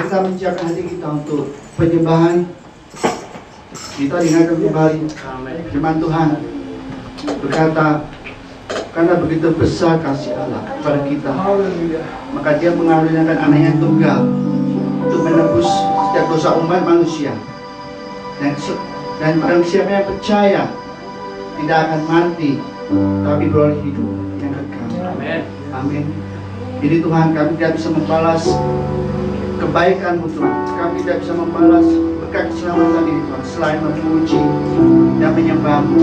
kita menyiapkan hati kita untuk penyembahan, kita dengarkan kembali firman Tuhan berkata, karena begitu besar kasih Allah kepada kita, maka Dia mengaruniakan anaknya yang tunggal untuk menebus setiap dosa umat manusia. Dan barang siapa yang percaya tidak akan mati, tapi beroleh hidup yang kekal. Amin. Amin. Jadi Tuhan, kami tidak bisa membalas kebaikan-Mu Tuhan. Kami tidak bisa membalas berkat keselamatan ini Tuhan, selain memuji dan menyembah-Mu.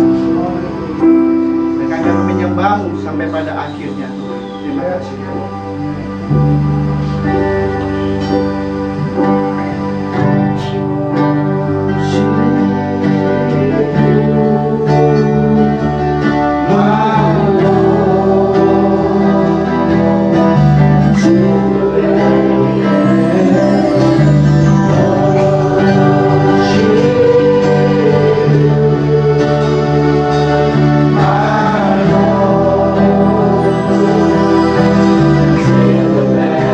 Dan kami akan menyembah-Mu sampai pada akhirnya Tuhan. Terima kasih Tuhan. Feel the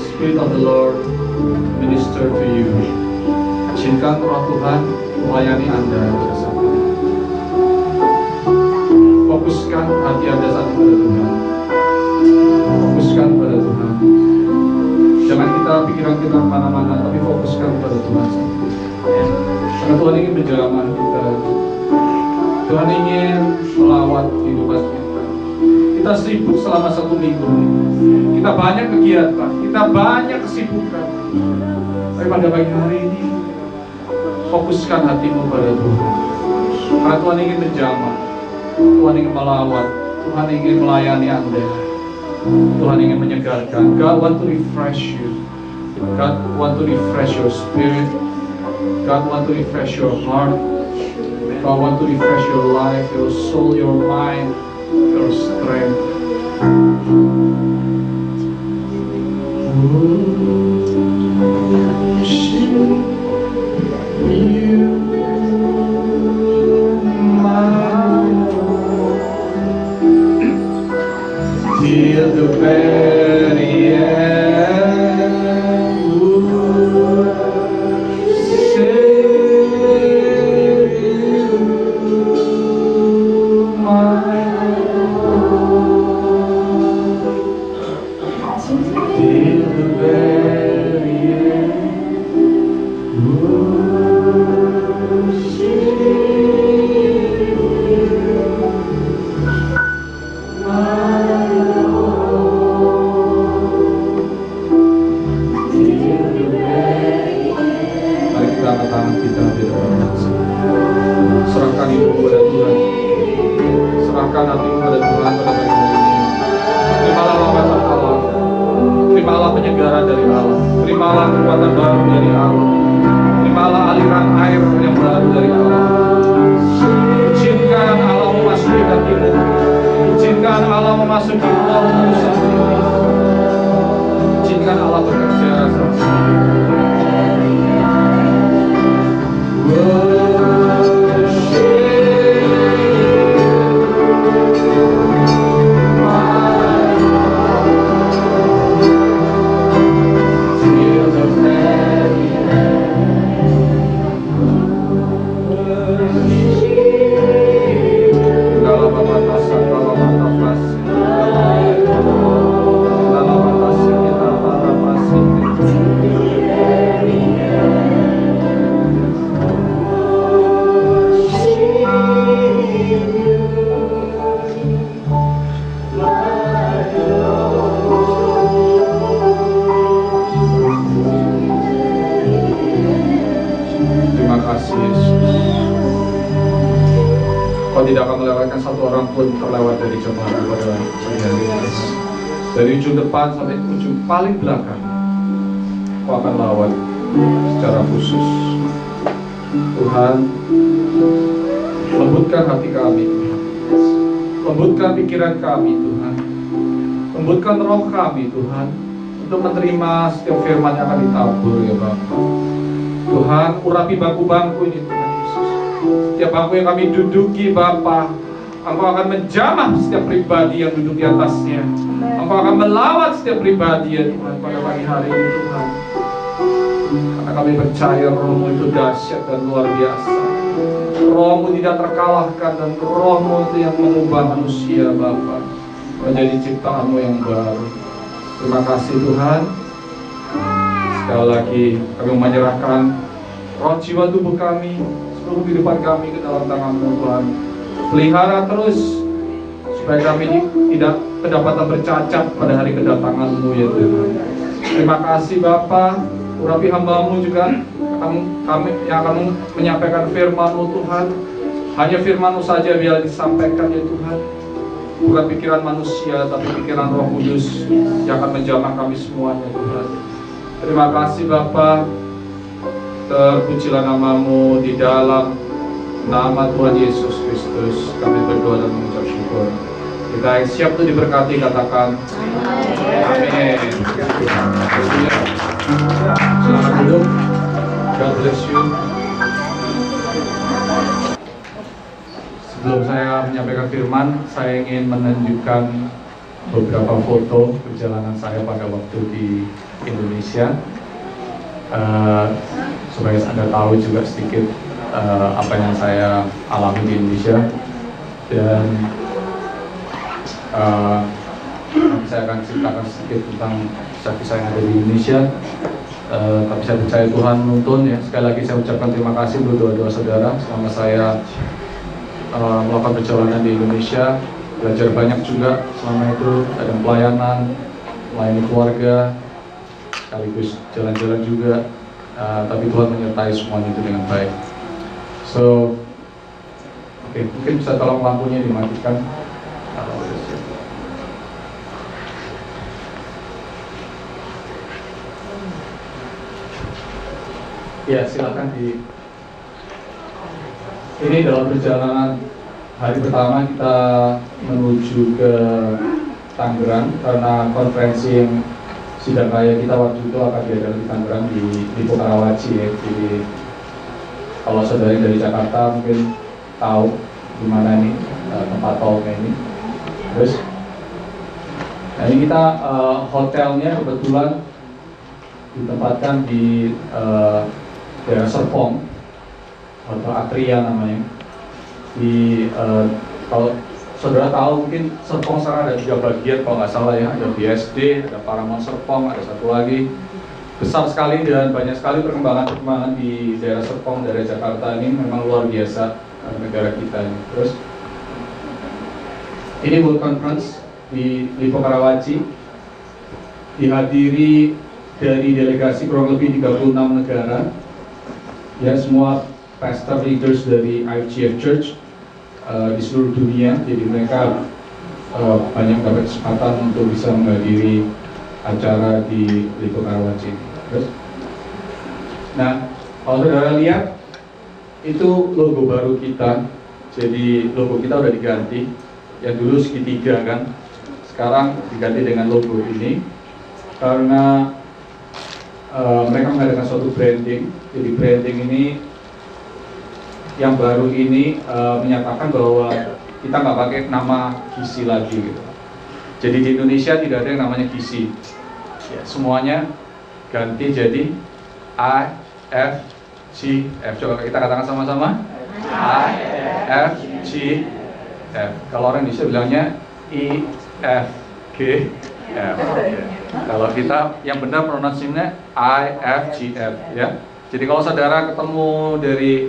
Spirit of the Lord minister to you. Izinkan Roh Tuhan melayani Anda bersama. Fokuskan hati Anda saat pada Tuhan. Fokuskan pada Tuhan. Jangan pikiran kita kemana-mana, tapi fokuskan pada Tuhan. Karena Tuhan ingin menjamah kita. Tuhan ingin melawat kehidupan kita. Kita sibuk selama 1 minggu. Kita banyak kegiatan, kita banyak kesibukan. Tapi pada pagi hari ini, fokuskan hatimu pada Tuhan. Karena Tuhan ingin menjamah, Tuhan ingin melawat, Tuhan ingin melayani Anda. Tuhan ingin menyegarkan. God want to refresh you. God want to refresh your spirit. God want to refresh your heart. God want to refresh your life, your soul, your mind, your strength. Till the very end, save you, my Lord. Till the very end, worship you, my tangan kita di depan serahkan hidup kepada Tuhan, serahkan hatimu kepada Tuhan pada pagi hari ini. Terimalah lawatan Allah, terimalah penyegaran dari Allah, terimalah kekuatan baru dari Allah, terimalah aliran air yang baru dari Allah. Izinkan Allah memasuki hatimu, izinkan Allah memasuki rohmu saat ini, izinkan Allah bekerja saat ini. Tidak akan melewatkan satu orang pun terlewat dari jemaat pada pagi hari ini. Dari ujung depan sampai ujung paling belakang, Kau akan lawat secara khusus. Tuhan, lembutkan hati kami, Tuhan. Lembutkan pikiran kami, Tuhan. Lembutkan roh kami, Tuhan, untuk menerima setiap firman yang akan ditabur, ya Bapa. Tuhan, urapi bangku-bangku ini, Tuhan. Setiap bangku yang kami duduki, Bapa, Engkau akan menjamah setiap pribadi yang duduk di atasnya. Engkau akan melawat setiap pribadi, ya Tuhan, pada pagi hari ini, Tuhan. Karena kami percaya Roh-Mu itu dahsyat dan luar biasa. Roh-Mu tidak terkalahkan, dan Roh-Mu itu yang mengubah manusia, Bapa, menjadi ciptaan-Mu yang baru. Terima kasih, Tuhan. Sekali lagi kami menyerahkan roh, jiwa, tubuh kami, seluruh kehidupan kami ke dalam tangan-Mu, Tuhan. Pelihara terus supaya kami tidak kedapatan bercacat pada hari kedatangan-Mu, ya Tuhan. Terima kasih Bapa. Urapi hamba-Mu juga kami yang akan menyampaikan firman-Mu, Tuhan. Hanya firman-Mu saja biar disampaikan, ya Tuhan. Bukan pikiran manusia, tapi pikiran Roh Kudus yang akan menjamah kami semuanya, Tuhan. Terima kasih Bapa. Terpujilah nama-Mu di dalam nama Tuhan Yesus Kristus. Kami berdoa dan mengucap syukur. Kita yang siap untuk diberkati, katakan amin. Selamat duduk. God bless you. Sebelum saya menyampaikan firman, saya ingin menunjukkan beberapa foto perjalanan saya pada waktu di Indonesia. Supaya Anda tahu juga sedikit apa yang saya alami di Indonesia, dan nanti saya akan ceritakan sedikit tentang kisah-kisah yang ada di Indonesia. Tapi saya percaya Tuhan menuntun ya. Sekali lagi saya ucapkan terima kasih untuk doa-doa saudara selama saya melakukan perjalanan di Indonesia. Belajar banyak juga selama itu, ada pelayanan, melayani keluarga, sekaligus jalan-jalan juga. Tapi Tuhan menyertai semuanya itu dengan baik. So, oke, mungkin bisa tolong lampunya dimatikan. Ya, silakan di. Ini dalam perjalanan hari pertama kita menuju ke Tangerang karena konferensi yang sidang kaya kita waktu itu akan diadakan di Tangerang di Karawaci ya. Jadi kalau saudara dari Jakarta mungkin tahu di mana nih tempat tolnya ini. Terus, nah ini kita hotelnya kebetulan ditempatkan di daerah Serpong, Hotel Atria namanya. Kalau saudara tahu mungkin Serpong sekarang ada 3 bagian kalau nggak salah ya, ada BSD, ada Paramount Serpong, ada satu lagi. Besar sekali dan banyak sekali perkembangan di daerah Serpong, daerah Jakarta ini memang luar biasa negara kita ini. Terus ini World Conference di Lipo Karawaci, dihadiri dari delegasi kurang lebih 36 negara, ya semua pastor leaders dari IFGF Church di seluruh dunia. Jadi mereka banyak dapat kesempatan untuk bisa menghadiri acara di Lipo Karawaci. Terus, nah kalau saudara lihat itu logo baru kita. Jadi logo kita udah diganti. Yang dulu segitiga kan, sekarang diganti dengan logo ini karena mereka mengadakan suatu branding. Jadi branding ini yang baru ini menyatakan bahwa kita nggak pakai nama Gizi lagi gitu. Jadi di Indonesia tidak ada yang namanya Gizi. Ya, semuanya ganti jadi IFGF. Coba kita katakan sama-sama. IFGF. Kalau orang Indonesia bilangnya IFGF. Kalau kita yang benar pronunciasinya IFGF ya. Jadi kalau saudara ketemu dari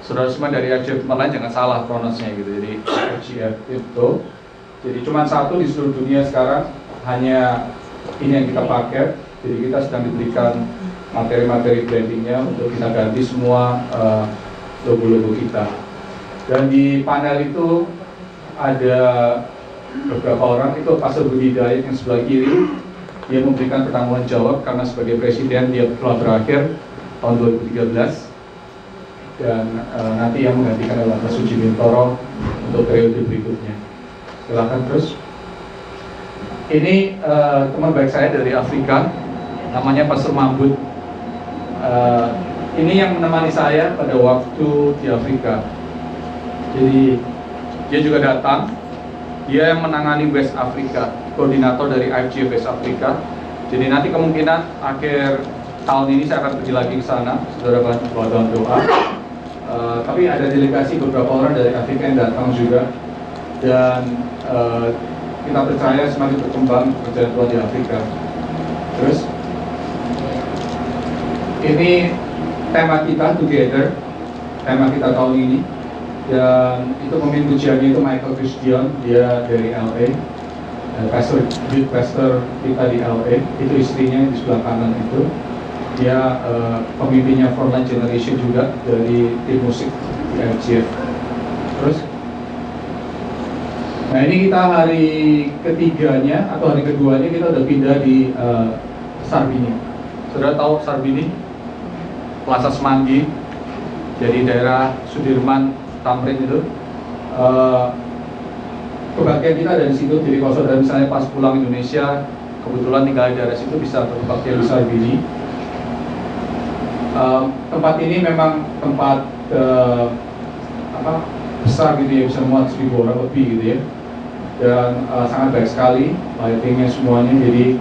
saudara semua dari IFGF lain jangan salah pronunciasinya gitu. Jadi IFGF itu. Jadi cuma satu di seluruh dunia sekarang, hanya ini yang kita pakai. Jadi kita sedang diberikan materi-materi brandingnya untuk kita ganti semua logo-logo kita. Dan di panel itu ada beberapa orang, itu Pastor Budi Dayat yang sebelah kiri. Dia memberikan pertanggungan jawab karena sebagai presiden dia telah berakhir tahun 2013. Dan nanti yang menggantikan adalah Pak Suji Mintoro untuk periode berikutnya. Silakan terus. Ini teman baik saya dari Afrika, namanya Pastor Mambut. Ini yang menemani saya pada waktu di Afrika. Jadi dia juga datang. Dia yang menangani West Africa, koordinator dari IFGF West Africa. Jadi nanti kemungkinan akhir tahun ini saya akan pergi lagi ke sana, saudara bantu dalam doa. Tapi ada delegasi beberapa orang dari Afrika yang datang juga, dan kita percaya semakin berkembang pekerjaan Tuhan di Afrika. Terus ini tema kita Together, tema kita tahun ini. Dan itu pemimpin pujiannya itu Michael Christian, dia dari LA, youth pastor kita di LA. Itu istrinya di sebelah kanan itu, dia pemimpinnya Frontline Generation juga dari tim musik di IFGF. Terus, nah ini kita hari ketiganya atau hari keduanya kita udah pindah di Sarbini. Saudara tahu Sarbini? Plaza Semanggi, jadi daerah Sudirman Tamrin itu. Kebahagiaan kita ada di situ. Jadi kalau saudara misalnya pas pulang Indonesia kebetulan tinggal di daerah situ, bisa berbakti di Sarbini. Tempat ini memang tempat besar gitu ya, bisa muat 1000 orang lebih gitu ya. Dan sangat baik sekali lightingnya semuanya. Jadi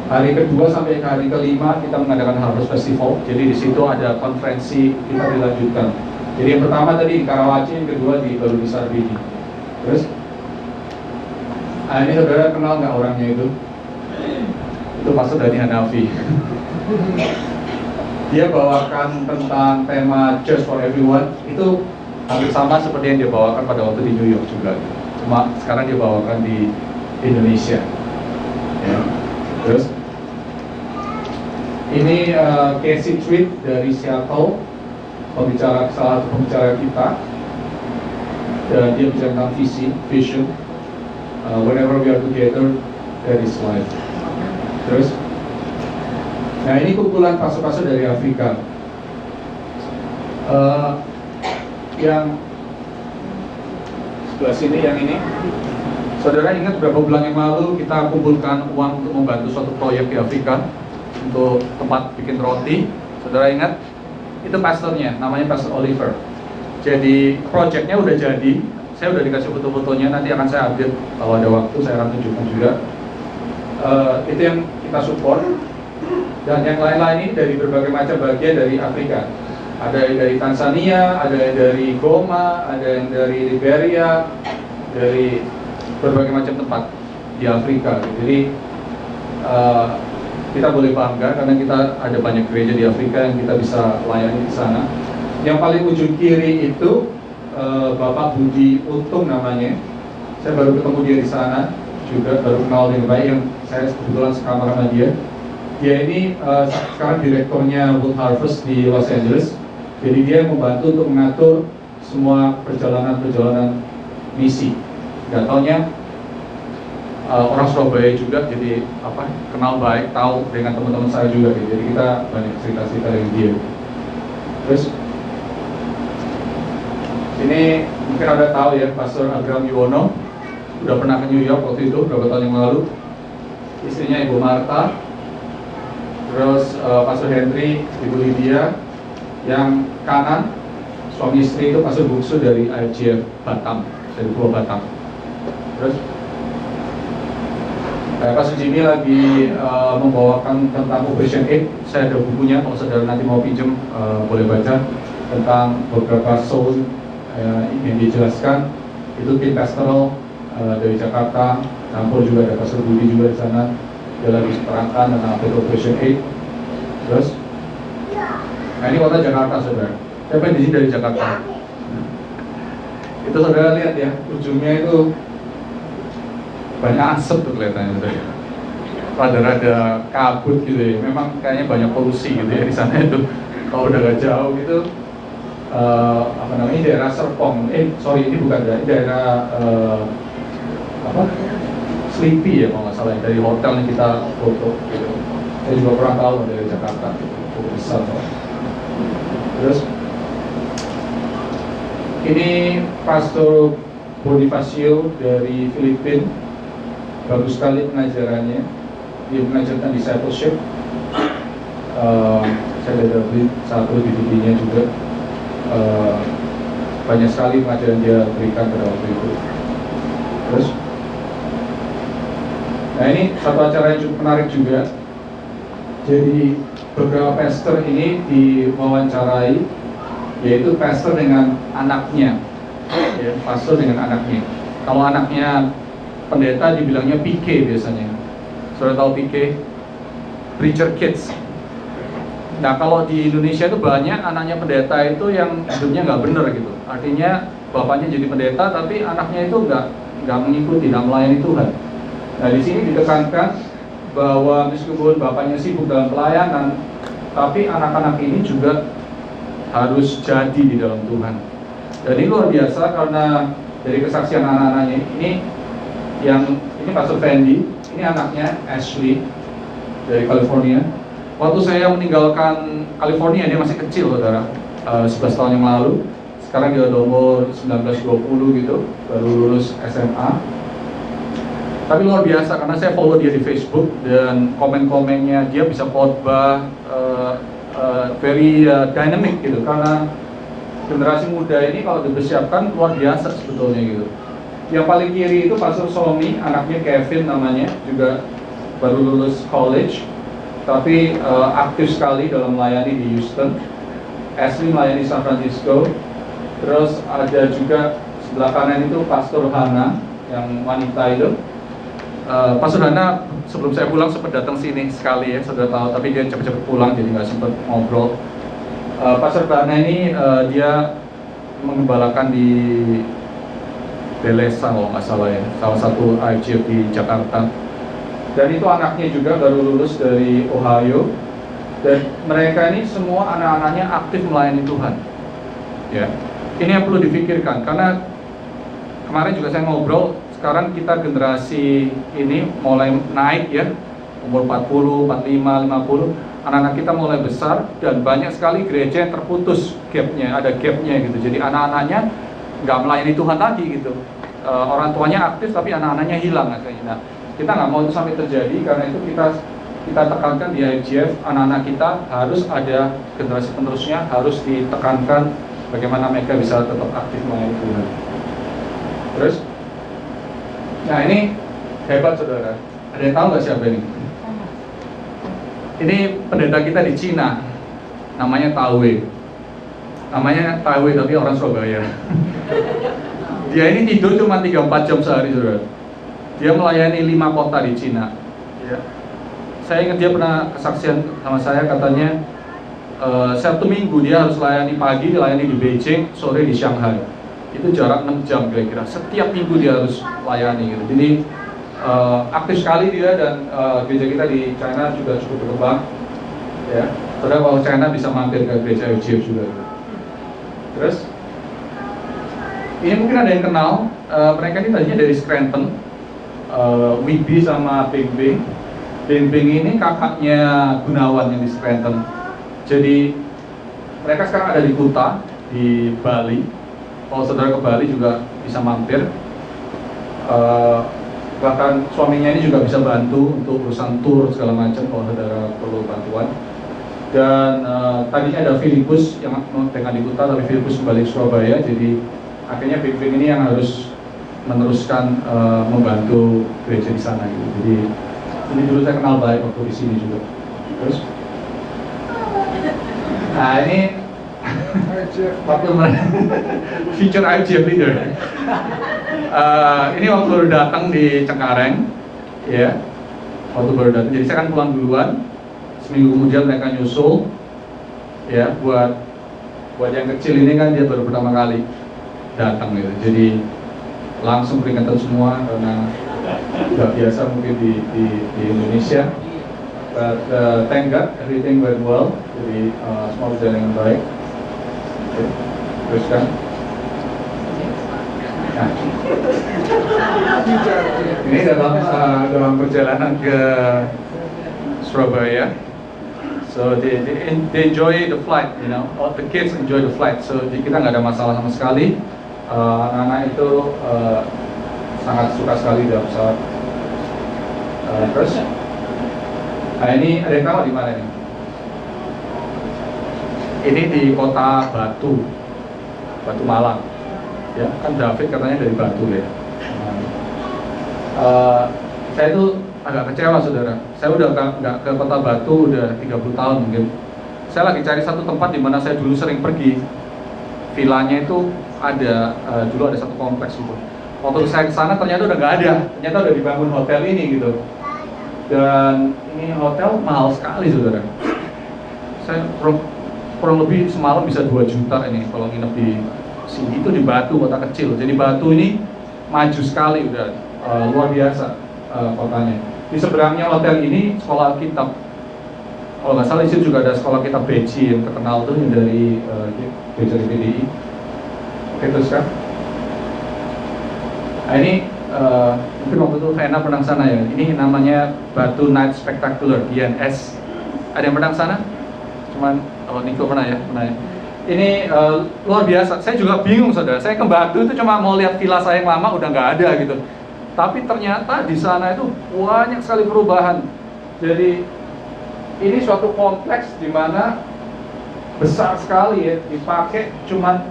Hari kedua sampai ke hari kelima kita mengadakan Harvest Festival. Jadi di situ ada konferensi kita dilanjutkan. Jadi yang pertama tadi di Karawaci, yang kedua di baru di Sarbini. Terus, ini saudara kenal nggak orangnya itu? Itu Pastor Dhani Hanafi. Dia bawakan tentang tema Church for Everyone. Itu hampir sama seperti yang dia bawakan pada waktu di New York juga. Cuma sekarang dia bawakan di Indonesia. Ya. Terus, ini Casey Treat dari Seattle, salah satu pembicara kita. Dan dia bicara tentang vision. Whenever we are together, that is life. Terus, nah ini kumpulan pastor-pastor dari Afrika. Yang sebelah sini, yang ini. Saudara ingat beberapa bulan yang lalu kita kumpulkan uang untuk membantu suatu proyek di Afrika untuk tempat bikin roti. Saudara ingat? Itu pastornya, namanya Pastor Oliver. Jadi proyeknya udah jadi. Saya udah dikasih foto-fotonya, nanti akan saya update kalau ada waktu, saya akan tunjukkan juga. Itu yang kita support. Dan yang lain-lain ini dari berbagai macam bagian dari Afrika. Ada yang dari Tanzania, ada yang dari Goma, ada yang dari Liberia, dari berbagai macam tempat di Afrika. Jadi kita boleh bangga karena kita ada banyak gereja di Afrika yang kita bisa layani di sana. Yang paling ujung kiri itu Bapak Budi Untung namanya. Saya baru ketemu dia di sana juga, baru kenal dengan baik, yang saya kebetulan sekamar sama dia. Dia ini sekarang direkturnya World Harvest di Los Angeles. Jadi dia membantu untuk mengatur semua perjalanan misi. Gak taunya orang Surabaya juga, jadi kenal baik, tahu dengan teman-teman saya juga. Jadi kita banyak cerita-cerita dengan dia. Terus ini mungkin ada tahu ya, Pastor Abraham Yuwono udah pernah ke New York waktu itu beberapa tahun yang lalu. Istrinya Ibu Marta. Terus Pastor Henry, Ibu Lydia. Yang kanan suami istri itu Pastor Bungsu dari IFGF Batam, dari Pulau Batam. Terus Pastor Jimmy lagi membawakan tentang Operation 8. Saya ada bukunya, kalau saudara nanti mau pinjam boleh baca tentang beberapa soul yang dijelaskan. Itu tim pastoral dari Jakarta, campur juga ada Pastor Budi juga di sana. Dia lagi terangkan tentang Operation 8. Terus, nah ini kota Jakarta saudara. Siapa di sini dari Jakarta? Itu saudara lihat ya, ujungnya itu banyak asap tuh kelihatannya saudara. Rada-rada kabut gitu ya. Memang kayaknya banyak polusi gitu ya di sana itu. Kalau udah gak jauh gitu, ini daerah Serpong. Ini bukan daerah Sleepy ya kalau nggak salah, dari hotel yang kita foto gitu. Saya juga kurang tahu dari Jakarta, cukup besar. Terus ini Pastor Bonifacio dari Filipina, bagus sekali pengajarannya. Dia mengajarkan discipleship. Saya ada beli satu DVD-nya juga. Banyak sekali pengajaran dia berikan pada waktu itu. Terus, nah ini satu acara yang cukup menarik juga. Jadi beberapa pastor ini diwawancarai, yaitu pastor dengan anaknya, ya, pastor dengan anaknya. Kalau anaknya pendeta dibilangnya PK biasanya. Saudara tahu PK? Preacher Kids. Nah kalau di Indonesia itu banyak anaknya pendeta itu yang hidupnya nggak bener gitu. Artinya bapaknya jadi pendeta tapi anaknya itu nggak mengikuti, nggak melayani Tuhan. Nah di sini ditekankan bahwa meskipun bapaknya sibuk dalam pelayanan, tapi anak-anak ini juga harus jadi di dalam Tuhan. Dan ini luar biasa karena dari kesaksian anak-anaknya ini Pastor Fendi, ini anaknya Ashley dari California. Waktu saya meninggalkan California dia masih kecil saudara, 11 tahun yang lalu. Sekarang dia udah umur 19-20 gitu, baru lulus SMA. Tapi luar biasa karena saya follow dia di Facebook dan komen-komennya dia bisa khotbah very dynamic gitu, karena generasi muda ini kalau dipersiapkan luar biasa sebetulnya gitu. Yang paling kiri itu Pastor Somi, anaknya Kevin namanya, juga baru lulus college, tapi aktif sekali dalam melayani di Houston. Ashley melayani San Francisco. Terus ada juga sebelah kanan itu Pastor Hana yang wanita itu. Pastor Hana sebelum saya pulang sempat datang sini sekali ya, saudara tahu, tapi dia cepat-cepat pulang jadi nggak sempat ngobrol. Pastor Hana ini dia mengembalakan di Belesa kalau nggak salah ya, salah satu IGF di Jakarta. Dan itu anaknya juga baru lulus dari Ohio. Dan mereka ini semua anak-anaknya aktif melayani Tuhan. Ya, ini yang perlu difikirkan karena kemarin juga saya ngobrol. Sekarang kita generasi ini mulai naik ya, umur 40, 45, 50. Anak-anak kita mulai besar dan banyak sekali gereja yang terputus gapnya, ada gapnya gitu. Jadi anak-anaknya nggak melayani Tuhan lagi gitu. Orang tuanya aktif tapi anak-anaknya hilang katanya. Nah, kita nggak mau itu sampai terjadi, karena itu kita tekankan di IGF, anak-anak kita harus ada generasi penerusnya, harus ditekankan bagaimana mereka bisa tetap aktif melayani Tuhan. Terus, nah ini hebat saudara. Ada yang tahu nggak siapa ini? Ini pendeta kita di Cina, namanya Tawe. Namanya Tawe tapi orang Surabaya. Dia ini tidur cuma 3-4 jam sehari saudara. Dia melayani 5 kota di Cina. Ya. Saya ingat dia pernah kesaksian sama saya, katanya Sabtu Minggu dia harus layani pagi, layani di Beijing, sore di Shanghai. Itu jarak 6 jam kira-kira. Setiap minggu dia harus layani gitu. Jadi aktif sekali dia, dan gereja kita di China juga cukup berkembang. Ya, saudara kalau China bisa mampir ke gereja UGF juga. Terus, ini mungkin ada yang kenal. Mereka ini tadinya dari Scranton, Wibi sama Bing Bing. Bing Bing ini kakaknya Gunawan yang di Scranton. Jadi mereka sekarang ada di Kuta, di Bali. Kalau saudara ke Bali juga bisa mampir. Bahkan suaminya ini juga bisa bantu untuk urusan tour segala macam kalau saudara perlu bantuan. Dan tadinya ada Filipus yang dengan di Kuta, tapi Filipus kembali ke Surabaya. Jadi akhirnya Bing Bing ini yang harus meneruskan membantu gereja di sana gitu. Jadi ini dulu saya kenal baik waktu di sini juga. Terus, nah ini waktu feature IGF leader. Ini waktu baru datang di Cengkareng, ya. Waktu baru datang, jadi saya kan pulang duluan. Seminggu kemudian mereka nyusul, ya. Buat yang kecil ini kan dia baru pertama kali datang gitu. Jadi langsung peringatan semua karena nggak biasa mungkin di Indonesia. But thank God everything went well. Jadi semua berjalan dengan baik. Okay. Teruskan. Nah, ini dalam perjalanan ke Surabaya. So they enjoy the flight, you know. All the kids enjoy the flight. So kita nggak ada masalah sama sekali. Anak-anak itu sangat suka sekali dalam pesawat. Terus, nah ini ada yang tahu di mana ini? Ini di kota Batu Malang. Ya, kan David katanya dari Batu ya. Saya itu agak kecewa saudara. Saya udah nggak ke kota Batu udah 30 tahun mungkin. Saya lagi cari satu tempat di mana saya dulu sering pergi. Vilanya itu ada, dulu ada satu kompleks gitu. Waktu saya ke sana ternyata udah nggak ada. Ternyata udah dibangun hotel ini gitu. Dan ini hotel mahal sekali saudara. Saya kurang lebih semalam bisa 2 juta ini kalau nginep di sini. Itu di Batu, kota kecil. Jadi Batu ini maju sekali udah, luar biasa kotanya. Di seberangnya hotel ini sekolah Alkitab. Kalau nggak salah di situ juga ada sekolah Alkitab Beci yang terkenal tuh yang dari gereja PDI. Oke, terus kan? Nah ini mungkin waktu itu Vena pernah sana ya. Ini namanya Batu Night Spectacular, BNS. Ada yang pernah sana? Cuman kalau Niko pernah ya, Ini luar biasa. Saya juga bingung saudara. Saya ke Batu itu cuma mau lihat villa saya yang lama udah nggak ada gitu. Tapi ternyata di sana itu banyak sekali perubahan. Jadi ini suatu kompleks di mana besar sekali ya, dipakai cuman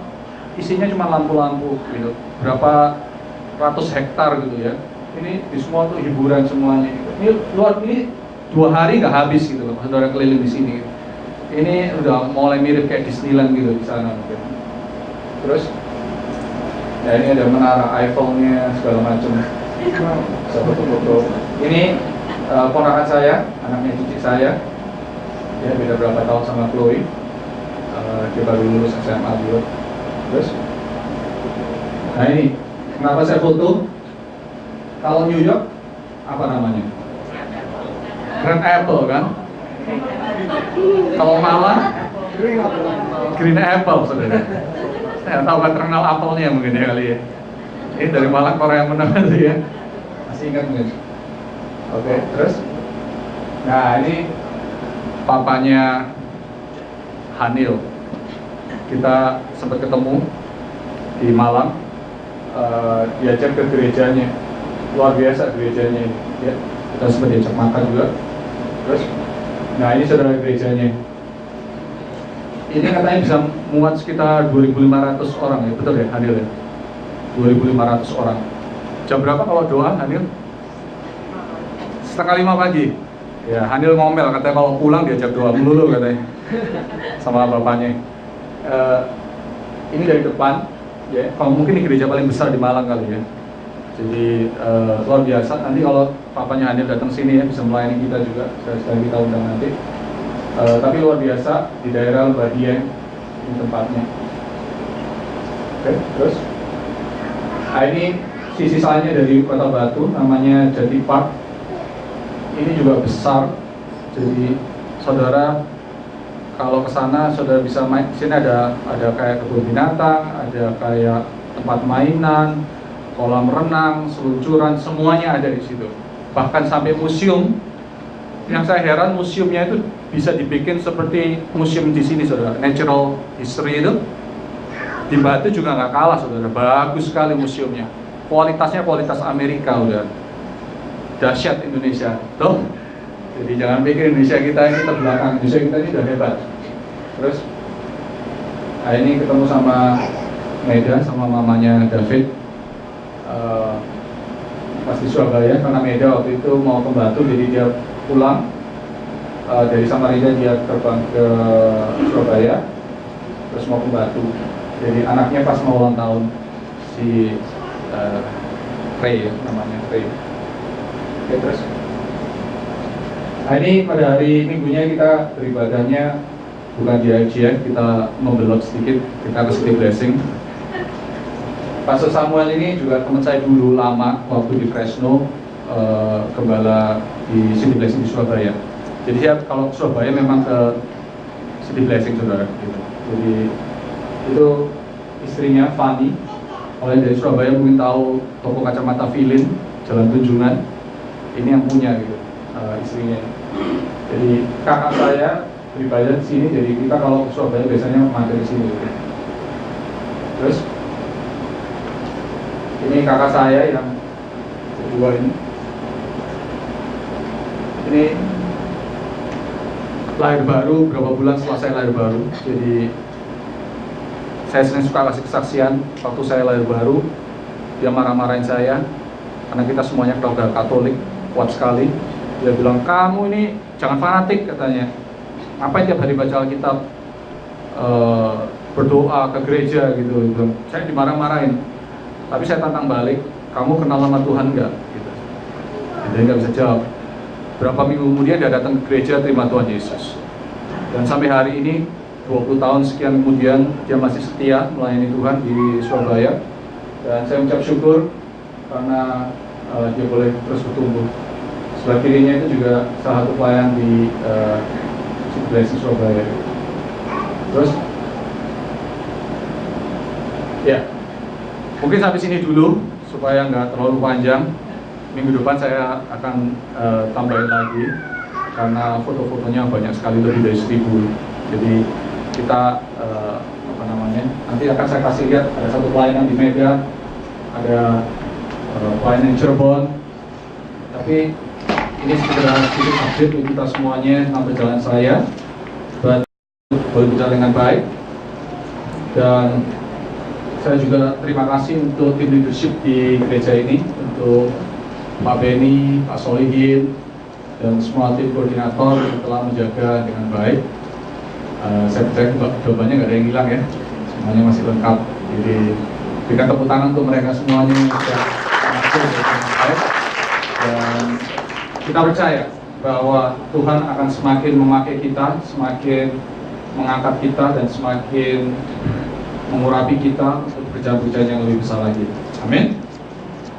isinya cuma lampu-lampu gitu. Berapa ratus hektar gitu ya. Ini di semua tuh hiburan semuanya gitu. Ini luar, ini 2 hari nggak habis gitu loh, saudara keliling di sini. Ini udah mulai mirip kayak Disneyland gitu di sana mungkin. Terus, ya ini ada menara Eiffel-nya segala macam. Bisa foto-foto. Ini ponakan saya, anaknya cucu saya. Ya beda berapa tahun sama Chloe. Dia baru lulus SMA juga. Terus, nah ini kenapa saya foto? Kalau New York apa namanya? Grand Apple kan? Kalau Malang Green Apple saudara. Saya tahu kan terkenal apelnya mungkin ya kali ya. Ini dari Malang Korea Menengah sih ya. Masih ingat mungkin? Oke, terus? Nah ini papanya Hanil. Kita sempat ketemu di Malang, diajak ke gerejanya, luar biasa gerejanya ini. Ya. Kita sempat diajak makan juga. Terus, nah ini saudara gerejanya. Ini katanya bisa muat sekitar 2.500 orang ya, betul ya Hanil ya? 2.500 orang. Jam berapa kalau doa Hanil? 4:30 pagi. Ya Hanil ngomel katanya kalau pulang diajak doa melulu katanya sama bapaknya. Ini dari depan, ya. Kalau mungkin ini gereja paling besar di Malang kali ya. Jadi luar biasa. Nanti kalau papanya Hanil datang sini ya bisa melayani kita juga. Sekali kita undang nanti. Tapi luar biasa di daerah Badieng ini tempatnya. Oke, terus. Nah, ini sisi lainnya dari Kota Batu, namanya Jati Park. Ini juga besar. Jadi saudara kalau ke sana saudara bisa main. Di sini ada kayak kebun binatang, ada kayak tempat mainan, kolam renang, seluncuran, semuanya ada di situ. Bahkan sampai museum. Yang saya heran museumnya itu bisa dibikin seperti museum di sini saudara, natural history itu di Batu juga nggak kalah saudara, bagus sekali museumnya, kualitasnya kualitas Amerika udah dahsyat Indonesia, tuh. Jadi jangan pikir Indonesia kita ini terbelakang, Indonesia kita ini udah hebat. Terus, nah ini ketemu sama Meda, sama mamanya David, pas di Surabaya, karena Meda waktu itu mau ke Batu, jadi dia pulang. Dari Samarinda dia terbang ke Surabaya, terus mau ke Batu. Jadi anaknya pas mau ulang tahun si Ray ya, namanya Ray. Oke, terus. Nah ini pada hari Minggunya kita beribadahnya bukan di IGF, kita membelot sedikit, kita ke City Blessing. Pastor Samuel ini juga teman saya dulu lama waktu di Fresno, gembala di City Blessing di Surabaya. Jadi saya kalau ke Surabaya memang ke City Blessing saudara gitu. Jadi itu istrinya Fanny, oleh dari Surabaya mungkin tahu toko kacamata Filin, Jalan Tunjungan, ini yang punya gitu, istrinya. Jadi kakak saya beribadah di sini, jadi kita kalau ke Surabaya biasanya mampir di sini gitu. Terus ini kakak saya yang kedua ini lahir baru, berapa bulan setelah saya lahir baru. Jadi saya sering suka kasih kesaksian waktu saya lahir baru, dia marah-marahin saya karena kita semuanya keluarga Katolik kuat sekali. Dia bilang, kamu ini jangan fanatik katanya, ngapain tiap hari baca Alkitab, berdoa ke gereja gitu. Saya dimarah-marahin, tapi saya tantang balik, kamu kenal sama Tuhan nggak? Gitu. Jadi nggak bisa jawab. Berapa minggu kemudian dia datang ke gereja terima Tuhan Yesus. Dan sampai hari ini 20 tahun sekian kemudian dia masih setia melayani Tuhan di Surabaya. Dan saya mengucap syukur karena dia boleh terus bertumbuh. Sebelah kirinya itu juga salah satu pelayan di City Blessing Surabaya. Terus ya mungkin sampai sini dulu supaya nggak terlalu panjang. Minggu depan saya akan tambahin lagi karena foto-fotonya banyak sekali, lebih dari 1000. Jadi kita nanti akan saya kasih lihat ada satu pelayanan di Medan, ada pelayanan di Cirebon. Tapi ini sekedar sedikit update untuk kita semuanya tentang perjalanan saya. Boleh berjalan dengan baik. Dan saya juga terima kasih untuk tim leadership di gereja ini, untuk Pak Benny, Pak Solihin, dan semua tim koordinator yang telah menjaga dengan baik. Saya percaya jawabannya nggak ada yang hilang ya, semuanya masih lengkap. Jadi berikan tepuk tangan untuk mereka semuanya yang sudah mengatur dengan baik. Dan kita percaya bahwa Tuhan akan semakin memakai kita, semakin mengangkat kita, dan semakin mengurapi kita untuk pekerjaan-pekerjaan yang lebih besar lagi. Amin.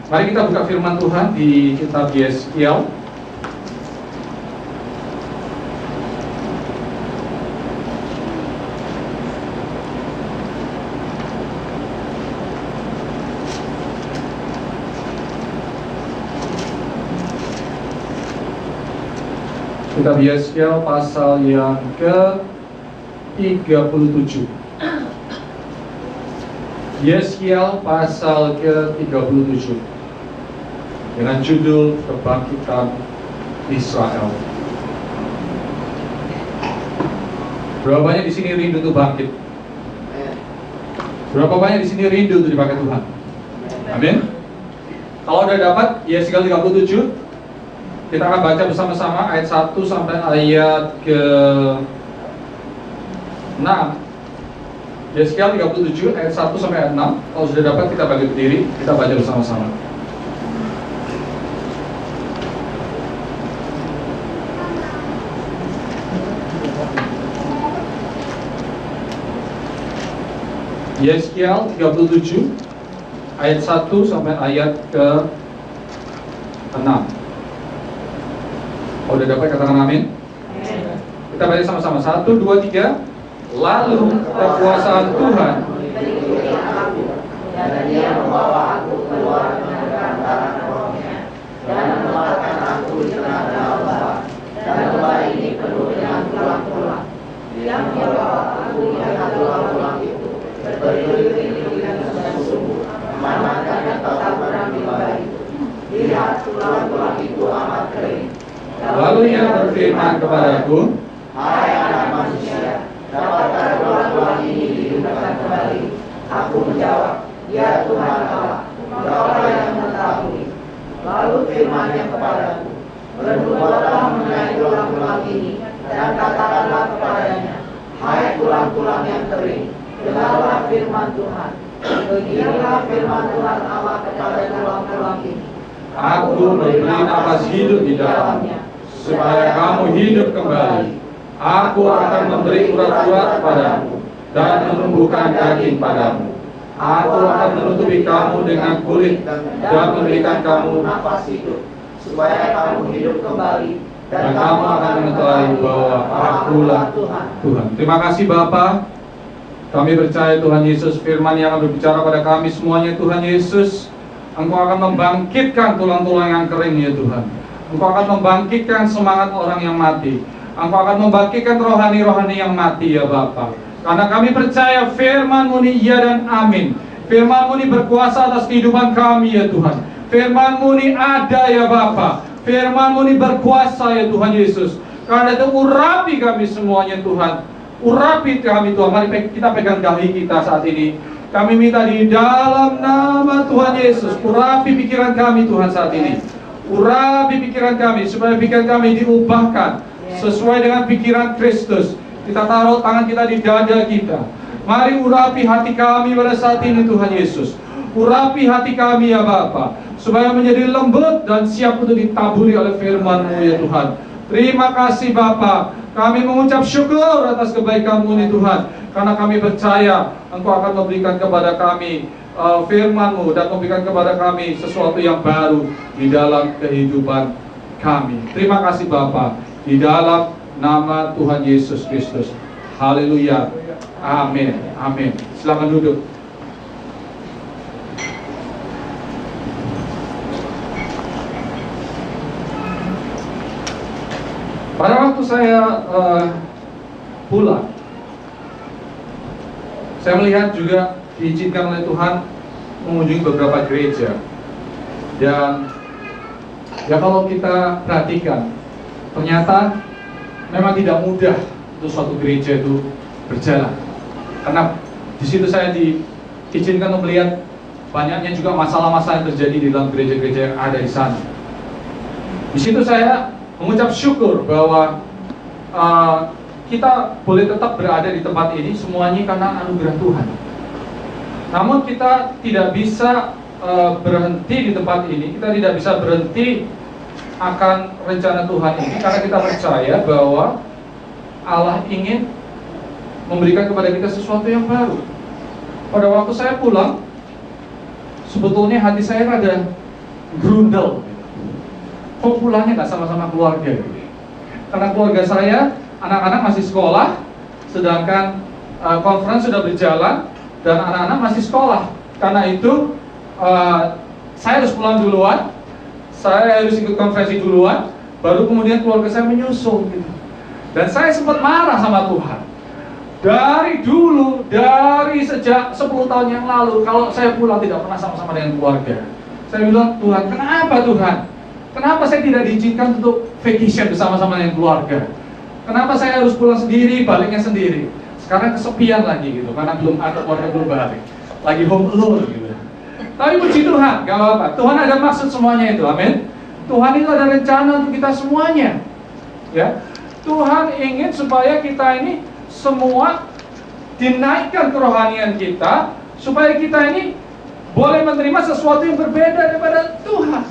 Mari kita buka firman Tuhan di kitab Yeskiel. Kitab Yeskiel pasal yang ke-37. Yeskiel pasal ke-37 dengan judul Kebangkitan Israel. Berapa banyak di sini rindu untuk bangkit? Berapa banyak di sini rindu untuk dipakai Tuhan? Amin. Kalau udah dapat Yeskiel 37, kita akan baca bersama-sama ayat 1 sampai ayat ke-6. Yeskiel 37 ayat 1 sampai ayat 6. Kalau sudah dapat kita bagi berdiri, kita baca bersama-sama. Yeskiel 37 ayat 1 sampai ayat ke-6. Oh, udah dapat, katakan amin. Kita baca sama-sama. 1, 2, 3. Lalu kekuasaan Tuhan dan Dia membawa aku keluar dari antara rohnya dan menempatkan aku di tengah-tengah lembah, dan lembah ini penuh dengan tulang-tulang. Dia membawa aku di tengah tulang-tulang itu, beriring dengan sungguh-sungguh, memanatkan dan tetap mengambil bayi. Lihat, tulang-tulang itu amat kering. Lalu Ia berfirman kepadaku, hai anak manusia, dapatkah tulang-tulang ini dihidupkan kembali? Aku menjawab, ya Tuhan Allah, Engkaulah yang mengetahui. Lalu firman-Nya kepadaku, bernubuatlah mengenai tulang-tulang ini, dan katakanlah kepadanya, hai tulang-tulang yang kering, dengarlah firman Tuhan. Beginilah firman Tuhan Allah kepada tulang-tulang ini. Aku memberi nafas hidup di dalamnya, supaya kamu hidup kembali. Aku akan memberi urat-urat padamu, dan menumbuhkan daging padamu. Aku akan menutupi kamu dengan kulit, dan memberikan kamu nafas hidup, supaya kamu hidup kembali, dan kamu akan mengetahui bahwa Akulah Tuhan. Terima kasih Bapa. Kami percaya Tuhan Yesus, firman yang akan berbicara pada kami semuanya. Tuhan Yesus, Engkau akan membangkitkan tulang-tulang yang kering ya Tuhan. Engkau akan membangkitkan semangat orang yang mati. Engkau akan membangkitkan rohani-rohani yang mati ya Bapa. Karena kami percaya firman-Mu ini iya dan amin. Firman-Mu ini berkuasa atas kehidupan kami ya Tuhan. Firman-Mu ini ada ya Bapa. Firman-Mu ini berkuasa ya Tuhan Yesus. Karena itu urapi kami semuanya Tuhan. Urapi kami Tuhan. Mari kita pegang dahi kita saat ini. Kami minta di dalam nama Tuhan Yesus, urapi pikiran kami Tuhan saat ini. Urapi pikiran kami, supaya pikiran kami diubahkan sesuai dengan pikiran Kristus. Kita taruh tangan kita di dada kita. Mari urapi hati kami pada saat ini Tuhan Yesus. Urapi hati kami ya Bapa, supaya menjadi lembut dan siap untuk ditaburi oleh firman-Mu ya Tuhan. Terima kasih Bapa. Kami mengucap syukur atas kebaikan-Mu ini Tuhan. Karena kami percaya Engkau akan memberikan kepada kami firman-Mu, dan memberikan kepada kami sesuatu yang baru di dalam kehidupan kami. Terima kasih Bapa. Di dalam nama Tuhan Yesus Kristus. Haleluya. Amin. Amin. Silakan duduk. Pada waktu saya pulang, saya melihat juga diizinkan oleh Tuhan mengunjungi beberapa gereja. Dan ya kalau kita perhatikan, ternyata memang tidak mudah untuk suatu gereja itu berjalan. Karena di situ saya diizinkan untuk melihat banyaknya juga masalah-masalah yang terjadi di dalam gereja-gereja yang ada di sana. Di situ saya mengucap syukur bahwa kita boleh tetap berada di tempat ini semuanya karena anugerah Tuhan. Namun kita tidak bisa berhenti di tempat ini, kita tidak bisa berhenti akan rencana Tuhan ini karena kita percaya bahwa Allah ingin memberikan kepada kita sesuatu yang baru. Pada waktu saya pulang, sebetulnya hati saya rada grundel. Kok pulangnya nggak sama-sama keluarga gitu? Karena keluarga saya, anak-anak masih sekolah, sedangkan conference sudah berjalan dan anak-anak masih sekolah. Karena itu saya harus pulang duluan, saya harus ikut konferensi duluan, baru kemudian keluarga saya menyusul gitu. Dan saya sempat marah sama Tuhan. Dari dulu, dari sejak 10 tahun yang lalu, kalau saya pulang tidak pernah sama-sama dengan keluarga. Saya bilang, Tuhan, kenapa Tuhan? Kenapa saya tidak diizinkan untuk vacation bersama-sama dengan keluarga? Kenapa saya harus pulang sendiri, baliknya sendiri? Sekarang kesepian lagi gitu, karena belum ada keluarga belum balik. Lagi home alone gitu. Tapi puji Tuhan, gak apa-apa. Tuhan ada maksud semuanya itu, amin. Tuhan itu ada rencana untuk kita semuanya. Ya, Tuhan ingin supaya kita ini semua dinaikkan kerohanian kita, supaya kita ini boleh menerima sesuatu yang berbeda daripada Tuhan.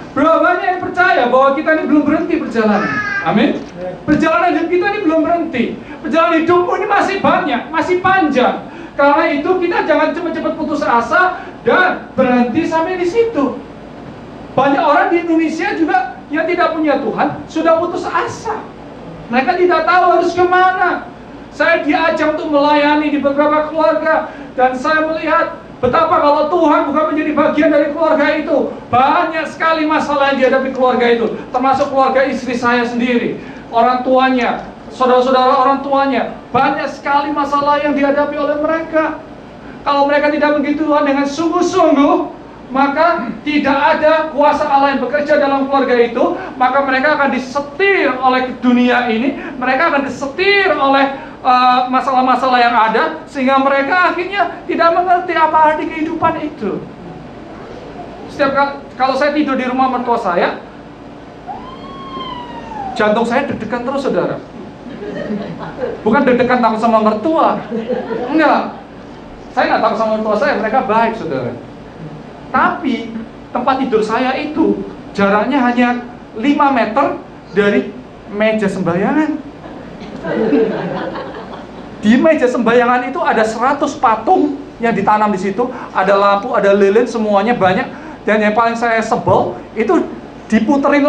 Berapa banyak yang percaya bahwa kita ini belum berhenti perjalanan? Amin. Perjalanan hidup kita ini belum berhenti. Perjalanan hidupmu ini masih banyak, masih panjang. Karena itu kita jangan cepat-cepat putus asa dan berhenti sampai di situ. Banyak orang di Indonesia juga yang tidak punya Tuhan sudah putus asa. Mereka tidak tahu harus kemana. Saya diajak untuk melayani di beberapa keluarga dan saya melihat betapa kalau Tuhan bukan menjadi bagian dari keluarga itu, banyak sekali masalah yang dihadapi keluarga itu, termasuk keluarga istri saya sendiri, orang tuanya, saudara-saudara orang tuanya, banyak sekali masalah yang dihadapi oleh mereka. Kalau mereka tidak begitu Tuhan dengan sungguh-sungguh, maka tidak ada kuasa Allah yang bekerja dalam keluarga itu, maka mereka akan disetir oleh dunia ini, mereka akan disetir oleh masalah-masalah yang ada, sehingga mereka akhirnya tidak mengerti apa arti kehidupan itu. Setiap kalau saya tidur di rumah mertua saya, jantung saya deg-degan terus, saudara. Bukan deg-degan takut sama mertua, enggak. Saya nggak takut sama mertua saya, mereka baik, saudara. Tapi tempat tidur saya itu jaraknya hanya 5 meter dari meja sembayangan. Di meja sembayangan itu ada 100 patung yang ditanam di situ, ada lampu, ada lilin, semuanya banyak. Dan yang paling saya sebel itu diputerin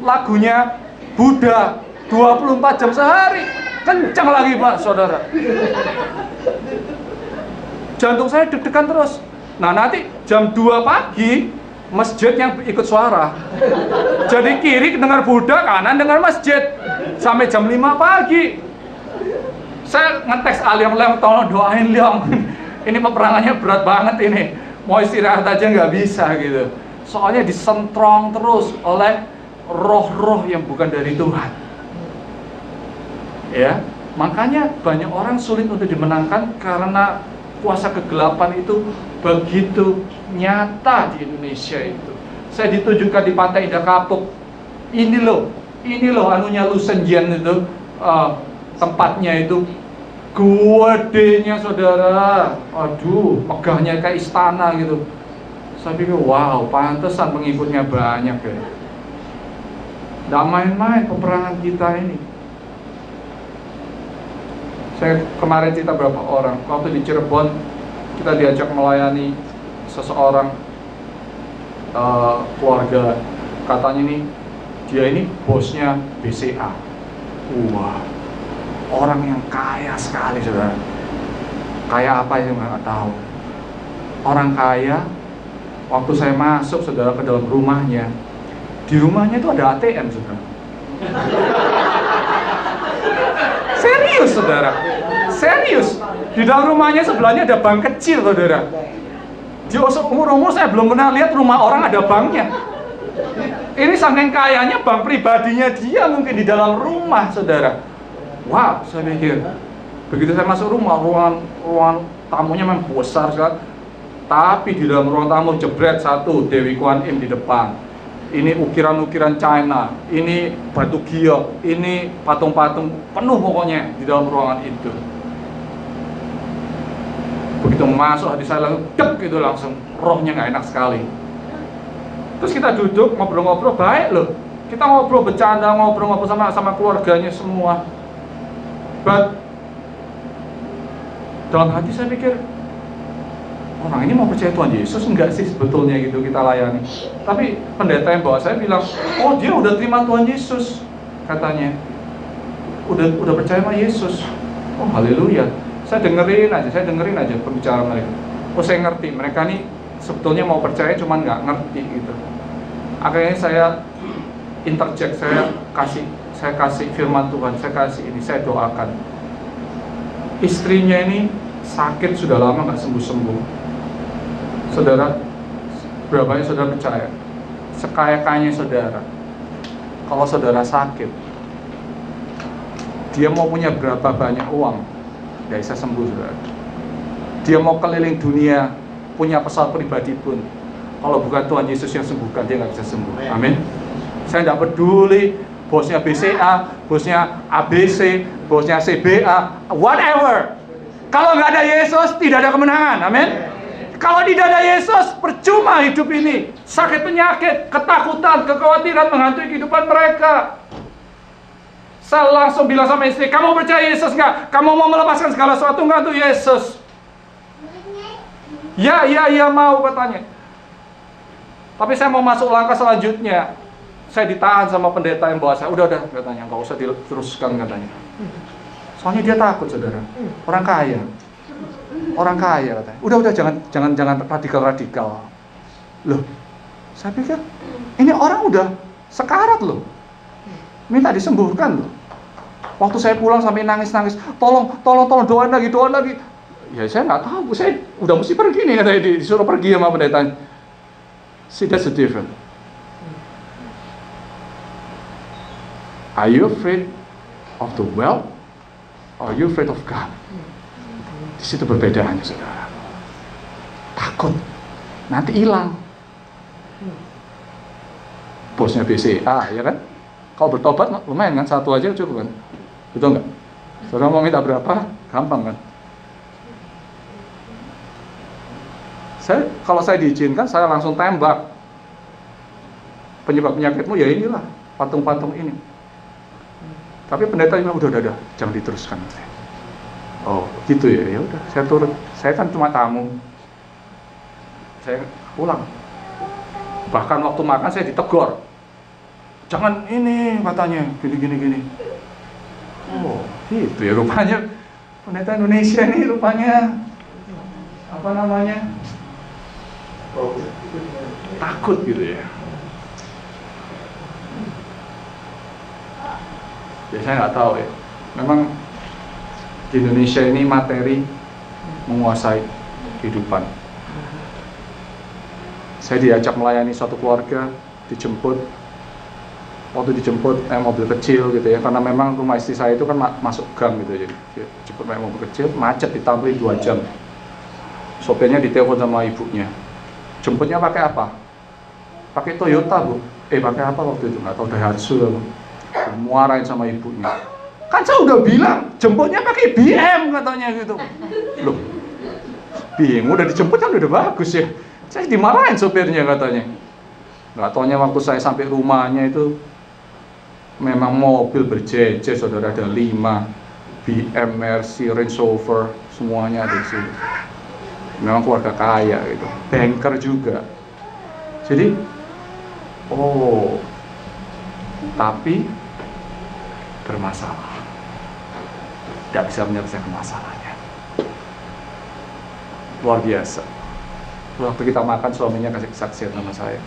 lagunya Buddha 24 jam sehari. Kencang lagi, Pak, saudara. Jantung saya deg-degan terus. Nah, nanti jam 2 pagi masjid yang ikut suara. Jadi kiri dengar Buddha, kanan dengar masjid. Sampai jam 5 pagi. Saya ngeteks Liam, tolong doain Liam. Ini peperangannya berat banget ini. Mau istirahat aja nggak bisa gitu. Soalnya disentrong terus oleh roh-roh yang bukan dari Tuhan. Ya, makanya banyak orang sulit untuk dimenangkan karena kuasa kegelapan itu begitu nyata di Indonesia itu. Saya ditunjukkan di Pantai Indah Kapuk. Ini loh anunya Lusenjian itu, tempatnya itu gedenya, saudara. Aduh, megahnya kayak istana gitu. Saya pikir, wow, pantesan pengikutnya banyak ya. Nggak main-main peperangan kita ini. Saya kemarin cerita berapa orang, waktu di Cirebon kita diajak melayani seseorang keluarga. Katanya nih, dia ini bosnya BCA. Wah, orang yang kaya sekali, saudara. Kaya apa yang nggak tahu. Orang kaya. Waktu saya masuk, saudara, ke dalam rumahnya, di rumahnya itu ada ATM, saudara. Serius, saudara. Serius. Di dalam rumahnya sebelahnya ada bank kecil, saudara. Di umur saya belum pernah lihat rumah orang ada banknya. Ini saking kayanya bank pribadinya dia mungkin di dalam rumah, saudara. Wah, saya mikir. Begitu saya masuk rumah, ruang tamunya memang besar sekali. Tapi di dalam ruang tamu jebret satu Dewi Kwan Im di depan. ini ukiran-ukiran China, ini batu giok, ini patung-patung, penuh pokoknya di dalam ruangan itu. Begitu masuk hati saya langsung dek gitu, langsung rohnya nggak enak sekali. Terus kita duduk ngobrol-ngobrol, baik loh, kita ngobrol bercanda, ngobrol-ngobrol sama keluarganya semua. But dalam hati saya pikir, orang ini mau percaya Tuhan Yesus enggak sih sebetulnya gitu kita layani. Tapi pendeta yang bawa saya bilang, oh dia udah terima Tuhan Yesus katanya, udah percaya sama Yesus. Oh haleluya. Saya dengerin aja pembicaraan mereka. Oh saya ngerti, mereka nih sebetulnya mau percaya cuman nggak ngerti gitu. Akhirnya saya interject, saya kasih firman Tuhan, saya doakan. Istrinya ini sakit sudah lama nggak sembuh-sembuh. Saudara, berapa banyak saudara percaya? Sekaya-kayanya saudara, kalau saudara sakit, dia mau punya berapa banyak uang, nggak bisa sembuh saudara. Dia mau keliling dunia, punya pesawat pribadi pun, kalau bukan Tuhan Yesus yang sembuhkan, dia nggak bisa sembuh. Amin. Saya nggak peduli bosnya BCA, bosnya ABC, bosnya CBA, whatever. Kalau nggak ada Yesus, tidak ada kemenangan. Amin. Kalau tidak ada Yesus, percuma hidup ini. Sakit penyakit, ketakutan, kekhawatiran menghantui kehidupan mereka. Saya langsung bilang sama istri, kamu percaya Yesus nggak? Kamu mau melepaskan segala sesuatu nggak untuk Yesus? Ya mau katanya. Tapi saya mau masuk langkah selanjutnya. Saya ditahan sama pendeta yang bawa saya. Udah katanya, nggak usah diteruskan katanya. Soalnya dia takut saudara. Orang kaya katanya. Udah jangan radikal. Loh, saya pikir ini orang udah sekarat loh. Minta disembuhkan loh. Waktu saya pulang sampai nangis, tolong doain lagi. Ya saya nggak tahu, saya udah mesti pergi nih katanya, disuruh pergi sama pendeta. See, that's the difference. Are you afraid of the wealth? Or are you afraid of God? Di situ perbedaannya saudara. Takut nanti hilang. Bosnya BCA ya kan? Kalau bertobat lumayan kan, satu aja cukup kan? Betul nggak? Saudara mau minta berapa? Gampang kan? Kalau saya diizinkan, saya langsung tembak. Penyebab penyakitmu ya inilah, patung-patung ini. Tapi pendeta bilang udah, jangan diteruskan. Oh gitu ya udah, saya turut. Saya kan cuma tamu. Saya pulang. Bahkan waktu makan saya ditegur. Jangan ini katanya, gini. Oh gitu ya rupanya. Pendeta Indonesia ini rupanya apa namanya? Takut gitu ya. Ya saya nggak tahu ya. Memang di Indonesia ini materi menguasai kehidupan. Saya diajak melayani suatu keluarga, dijemput. Waktu dijemput mobil kecil gitu ya, karena memang rumah istri saya itu kan masuk gang gitu, jadi jemput mobil kecil, macet ditambahin 2 jam. Sopirnya ditelepon sama ibunya. Jemputnya pakai apa? Pakai Toyota bu. Pakai apa waktu itu? Nggak tahu, Daihatsu lah. Muarain sama ibunya. Kan saya udah bilang jemputnya pakai BM katanya gitu. Loh, bingung, udah dijemput kan udah bagus ya. Saya dimarahin sopirnya katanya. Nggak taunya waktu saya sampai rumahnya itu memang mobil berjejer saudara, ada 5 BM, Mercy, Range Rover, semuanya ada di sini. Memang keluarga kaya gitu, banker juga. Jadi, tapi bermasalah, tidak bisa menyelesaikan masalahnya. Luar biasa. Waktu kita makan, suaminya kasih kesaksian sama saya.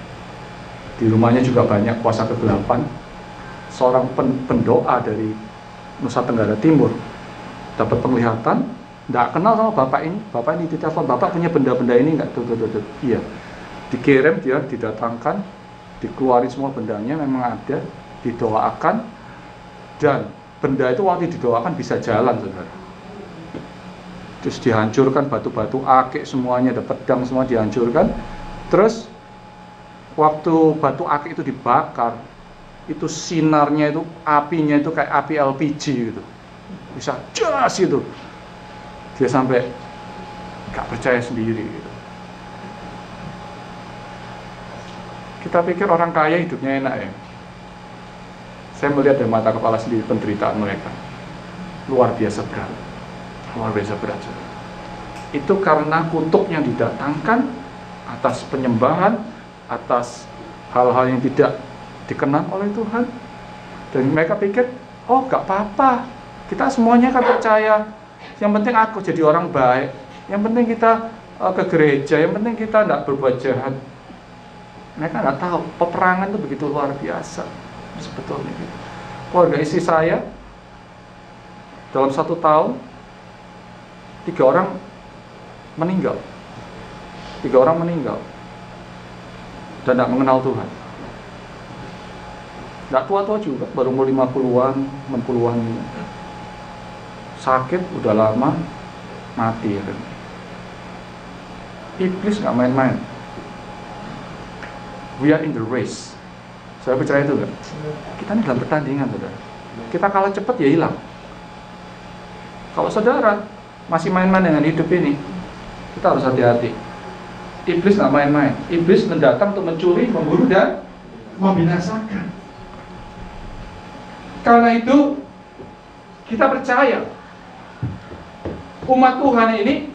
Di rumahnya juga banyak kuasa kegelapan. Seorang pendoa dari Nusa Tenggara Timur dapat penglihatan. Nggak kenal sama bapak ini ditelepon, bapak punya benda-benda ini nggak? Tuh. Iya, dikirim, dia didatangkan, dikeluarin semua bendanya, memang ada, didoakan, dan benda itu waktu didoakan bisa jalan saudara. Terus dihancurkan batu-batu akik semuanya, ada pedang semua dihancurkan. Terus waktu batu akik itu dibakar, itu sinarnya itu, apinya itu kayak api LPG gitu, bisa jas itu. Dia sampai gak percaya sendiri gitu. Kita pikir orang kaya hidupnya enak ya. Saya melihat dari mata kepala sendiri penderitaan mereka. Luar biasa berat. Luar biasa berat. Itu karena kutuk yang didatangkan atas penyembahan, atas hal-hal yang tidak dikenal oleh Tuhan. Dan mereka pikir, oh gak apa-apa, kita semuanya kan percaya, yang penting aku jadi orang baik, yang penting kita ke gereja, yang penting kita tidak berbuat jahat. Mereka nggak tahu peperangan itu begitu luar biasa sebetulnya. Keluarga istri saya dalam 1 tahun 3 orang meninggal, 3 orang meninggal dan tidak mengenal Tuhan. Nggak tua-tua juga, baru umur 50-an, 60-an gitu. Sakit udah lama, mati ya kan. Iblis nggak main-main. We are in the race. Saya percaya itu nggak? Kita ini dalam pertandingan, saudara. Kita kalah cepat ya hilang. Kalau saudara masih main-main dengan hidup ini, kita harus hati-hati. Iblis nggak main-main. Iblis mendatang untuk mencuri, membunuh dan membinasakan. Karena itu kita percaya umat Tuhan ini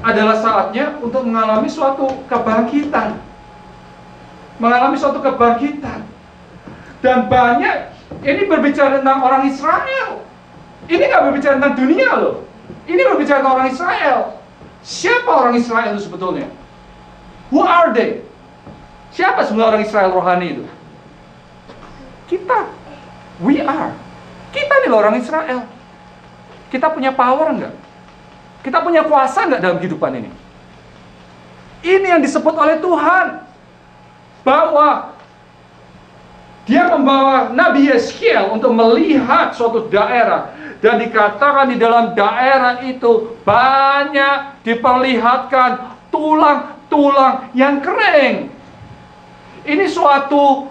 adalah saatnya untuk mengalami suatu kebangkitan. Mengalami suatu kebangkitan. Dan banyak, ini berbicara tentang orang Israel. Ini gak berbicara tentang dunia loh. Ini berbicara tentang orang Israel. Siapa orang Israel itu sebetulnya? Who are they? Siapa sebenarnya orang Israel rohani itu? Kita. We are. Kita nih loh orang Israel. Kita punya power enggak? Kita punya kuasa enggak dalam kehidupan ini? Ini yang disebut oleh Tuhan. Bahwa Dia membawa Nabi Yeskiel untuk melihat suatu daerah. Dan dikatakan di dalam daerah itu banyak diperlihatkan tulang-tulang yang kering. Ini suatu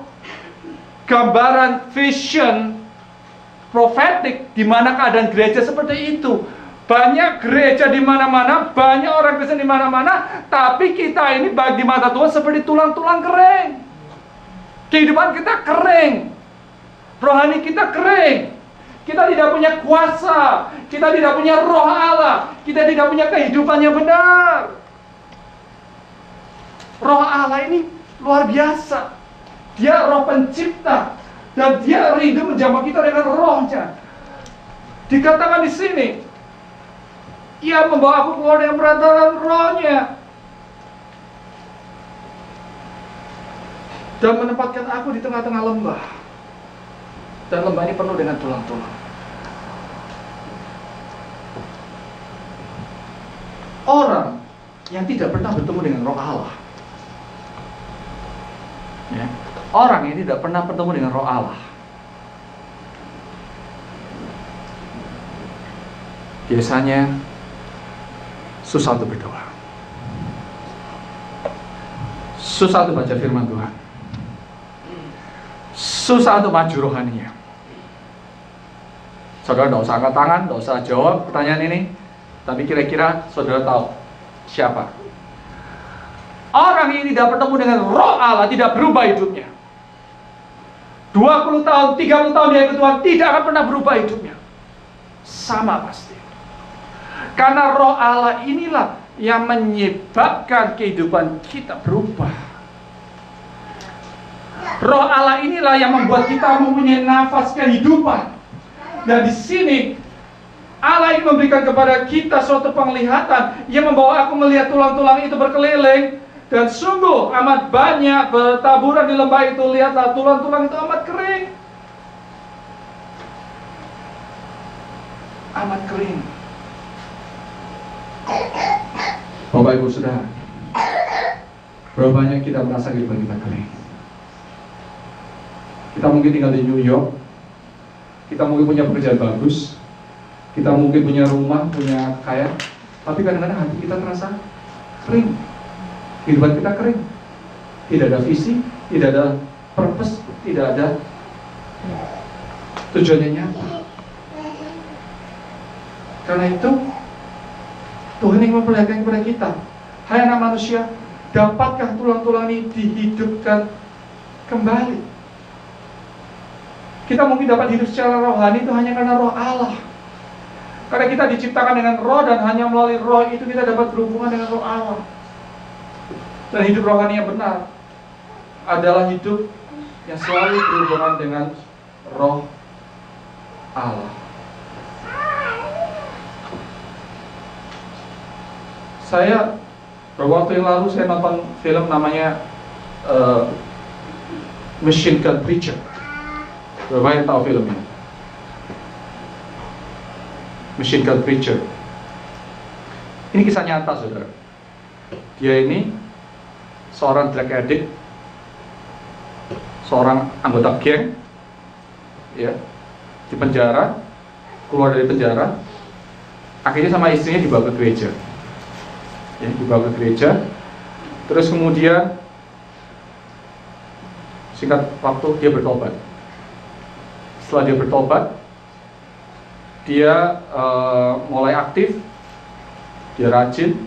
gambaran vision profetik di mana keadaan gereja seperti itu. Banyak gereja di mana-mana, banyak orang Kristen di mana-mana, tapi kita ini baik di mata Tuhan seperti tulang-tulang kering. Kehidupan kita kering. Rohani kita kering. Kita tidak punya kuasa, kita tidak punya roh Allah, kita tidak punya kehidupan yang benar. Roh Allah ini luar biasa. Dia roh pencipta dan dia rindu menjamah kita dengan rohnya. Dikatakan di sini, Ia membawa aku keluar dengan perantaraan rohnya dan menempatkan aku di tengah-tengah lembah. Dan lembah ini penuh dengan tulang-tulang. Orang yang tidak pernah bertemu dengan roh Allah, ya, orang yang tidak pernah bertemu dengan roh Allah, biasanya susah untuk berdoa, susah untuk baca firman Tuhan, susah untuk maju rohaninya. Saudara tidak usah angkat tangan, tidak usah jawab pertanyaan ini, tapi kira-kira saudara tahu siapa? Orang ini tidak bertemu dengan roh Allah, tidak berubah hidupnya. 20 tahun, 30 tahun dia ikut Tuhan, tidak akan pernah berubah hidupnya. Sama pasti. Karena roh Allah inilah yang menyebabkan kehidupan kita berubah. Roh Allah inilah yang membuat kita mempunyai nafas kehidupan. Dan di sini Allah ingin memberikan kepada kita suatu penglihatan yang membawa aku melihat tulang-tulang itu berkeliling. Dan sungguh amat banyak bertaburan di lembah itu. Lihatlah, tulang-tulang itu amat kering. Amat kering. Bapak Ibu Saudara, berapa banyak kita merasa kehidupan kita kering? Kita mungkin tinggal di New York, kita mungkin punya pekerjaan bagus, kita mungkin punya rumah, punya kaya, tapi kadang-kadang hati kita terasa kering. Kehidupan kita kering, tidak ada visi, tidak ada purpose, tidak ada tujuannya nyata. Karena itu Tuhan ingin memperlihatkan kepada kita, hai anak manusia, dapatkah tulang-tulang ini dihidupkan kembali? Kita mungkin dapat hidup secara rohani itu hanya karena roh Allah. Karena kita diciptakan dengan roh, dan hanya melalui roh itu kita dapat berhubungan dengan roh Allah. Dan hidup rohani yang benar adalah hidup yang selalu berhubungan dengan roh Allah. Saya beberapa waktu yang lalu saya nonton film namanya Machine Gun Preacher. Berapa yang tahu film ini? Machine Gun Preacher. Ini kisah nyata, saudara. Dia ini seorang drug addict, seorang anggota geng, ya, di penjara, keluar dari penjara, akhirnya sama istrinya dibawa ke gereja, ya, dibawa ke gereja. Terus kemudian singkat waktu dia bertobat. Setelah dia bertobat, dia mulai aktif, dia rajin.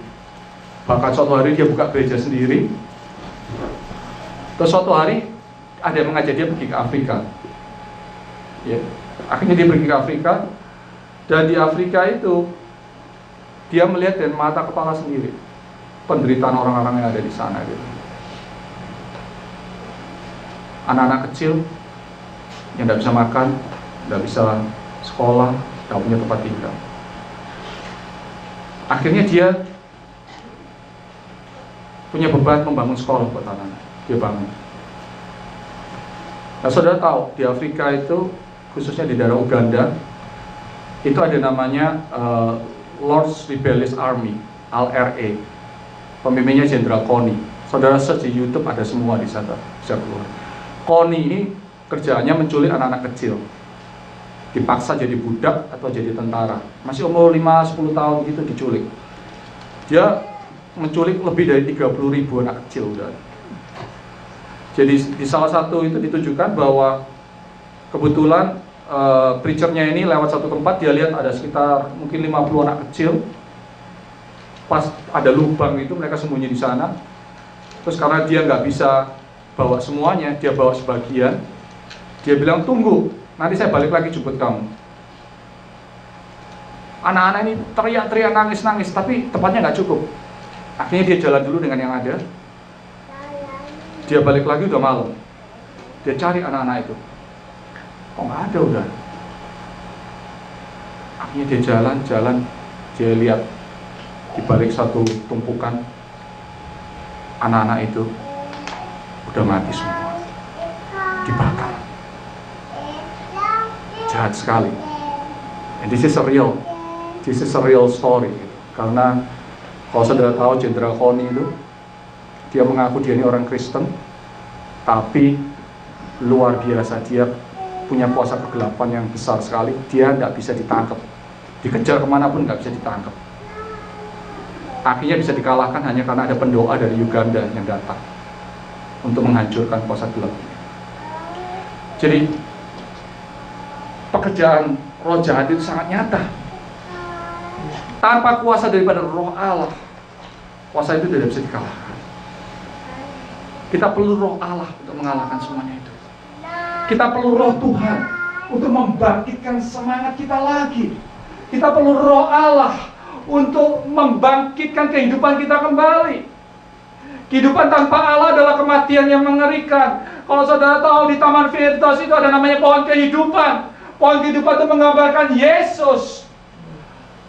Bahkan suatu hari dia buka gereja sendiri. Terus suatu hari ada yang mengajak dia pergi ke Afrika, ya. Akhirnya dia pergi ke Afrika, dan di Afrika itu dia melihat dengan mata kepala sendiri penderitaan orang-orang yang ada di sana, gitu. Anak-anak kecil yang tidak bisa makan, tidak bisa sekolah, tidak punya tempat tinggal. Akhirnya dia punya beban membangun sekolah buat anak-anak. Dia bangun. Nah, saudara tahu di Afrika itu, khususnya di daerah Uganda, itu ada namanya Lord's Rebellious Army, LRA. Pemimpinnya Jenderal Kony. Saudara search di YouTube, ada semua di sana, bisa keluar. Kony ini kerjaannya menculik anak-anak kecil, dipaksa jadi budak atau jadi tentara. Masih umur 5-10 tahun gitu diculik. Dia menculik lebih dari 30.000 anak kecil, udah. Jadi di salah satu itu ditujukan bahwa kebetulan preachernya ini lewat satu tempat, dia lihat ada sekitar mungkin 50 anak kecil. Pas ada lubang itu, mereka sembunyi di sana. Terus karena dia nggak bisa bawa semuanya, dia bawa sebagian. Dia bilang, tunggu, nanti saya balik lagi jemput kamu. Anak-anak ini teriak-teriak, nangis-nangis, tapi tempatnya nggak cukup. Akhirnya dia jalan dulu dengan yang ada. Dia balik lagi udah malam. Dia cari anak-anak itu. Kok nggak ada udah. Akhirnya dia jalan-jalan, dia lihat di balik satu tumpukan anak-anak itu udah mati semua, dibakar. Jahat sekali. And this is a real story. Karena kalau saudara tahu Jenderal Kony itu, dia mengaku dia ini orang Kristen, tapi luar biasa, dia punya kuasa kegelapan yang besar sekali. Dia tidak bisa ditangkap, dikejar kemanapun nggak bisa ditangkap. Akhirnya bisa dikalahkan hanya karena ada pendoa dari Uganda yang datang untuk menghancurkan kuasa gelap. Jadi pekerjaan roh jahat itu sangat nyata. Tanpa kuasa daripada roh Allah, kuasa itu tidak bisa dikalahkan. Kita perlu roh Allah untuk mengalahkan semuanya itu. Kita perlu roh Tuhan untuk membangkitkan semangat kita lagi. Kita perlu roh Allah untuk membangkitkan kehidupan kita kembali. Kehidupan tanpa Allah adalah kematian yang mengerikan. Kalau saudara tahu di Taman Firdaus itu ada namanya pohon kehidupan. Pohon kehidupan itu menggambarkan Yesus.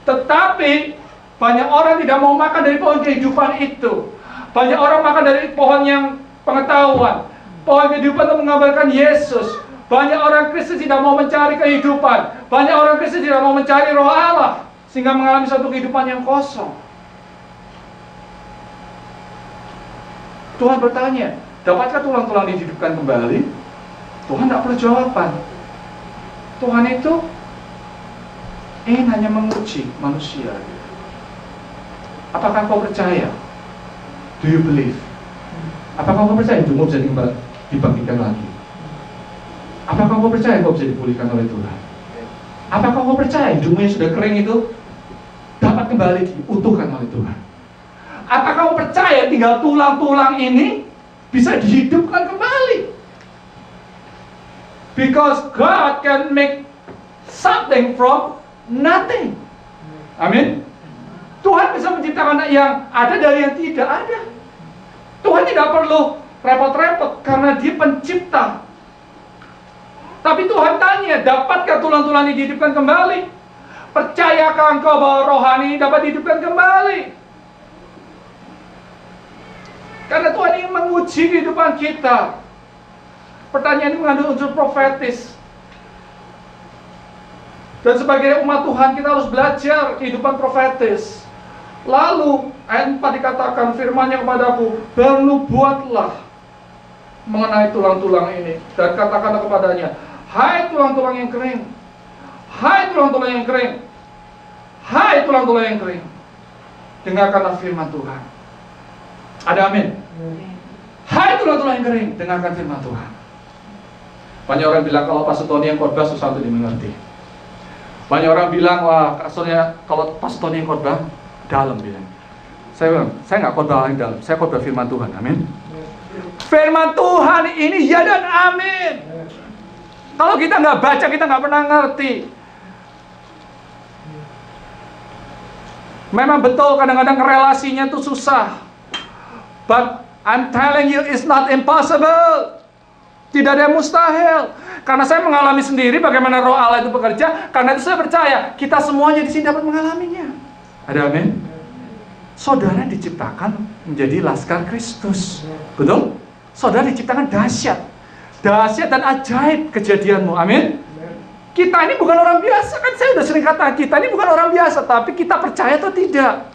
Tetapi banyak orang tidak mau makan dari pohon kehidupan itu. Banyak orang makan dari pohon yang pengetahuan. Pohon kehidupan itu menggambarkan Yesus. Banyak orang Kristen tidak mau mencari kehidupan. Banyak orang Kristen tidak mau mencari roh Allah, sehingga mengalami satu kehidupan yang kosong. Tuhan bertanya, dapatkah tulang-tulang dihidupkan kembali? Tuhan tidak perlu jawaban. Tuhan itu ingin hanya menguji manusia. Apakah kau percaya? Do you believe? Apakah kau percaya hidupmu bisa dibangkitkan lagi. Apakah kau percaya kau bisa dipulihkan oleh Tuhan? Apakah kau percaya hidupmu yang sudah kering itu dapat kembali diutuhkan oleh Tuhan? Apakah kau percaya tinggal tulang-tulang ini bisa dihidupkan kembali? Because God can make something from nothing. Amin. Tuhan bisa menciptakan yang ada dari yang tidak ada. Tuhan tidak perlu repot-repot karena Dia pencipta. Tapi Tuhan tanya, dapatkah tulang-tulang ini dihidupkan kembali? Percayakah engkau bahwa rohani ini dapat dihidupkan kembali? Karena Tuhan ingin menguji kehidupan kita. Pertanyaan ini mengandung unsur profetis. Dan sebagai umat Tuhan kita harus belajar kehidupan profetis. Lalu ayat 4 dikatakan, firman-Nya kepadaku, bernubuatlah mengenai tulang-tulang ini, dan katakanlah kepadanya, hai tulang-tulang yang kering, hai tulang-tulang yang kering, hai tulang-tulang yang kering, dengarkanlah firman Tuhan. Ada amin? Hai tulang-tulang yang kering, dengarkan firman Tuhan. Banyak orang bilang kalau Pastor Tony yang khotbah susah untuk dimengerti. Banyak orang bilang, wah kasurnya kalau Pastor Tony yang khotbah dalam bilang. Saya bilang, saya nggak khotbah yang dalam, saya khotbah firman Tuhan. Amin. Firman Tuhan ini ya dan amin. Kalau kita nggak baca, kita nggak pernah ngerti. Memang betul kadang-kadang relasinya itu susah. But I'm telling you, it's not impossible. Tidak ada yang mustahil. Karena saya mengalami sendiri bagaimana Roh Allah itu bekerja. Karena itu saya percaya kita semuanya di sini dapat mengalaminya. Ada amin? Saudara diciptakan menjadi laskar Kristus. Betul? Saudara diciptakan dahsyat. Dahsyat dan ajaib kejadianmu. Amin? Kita ini bukan orang biasa. Kan saya sudah sering katakan, kita ini bukan orang biasa. Tapi kita percaya atau tidak?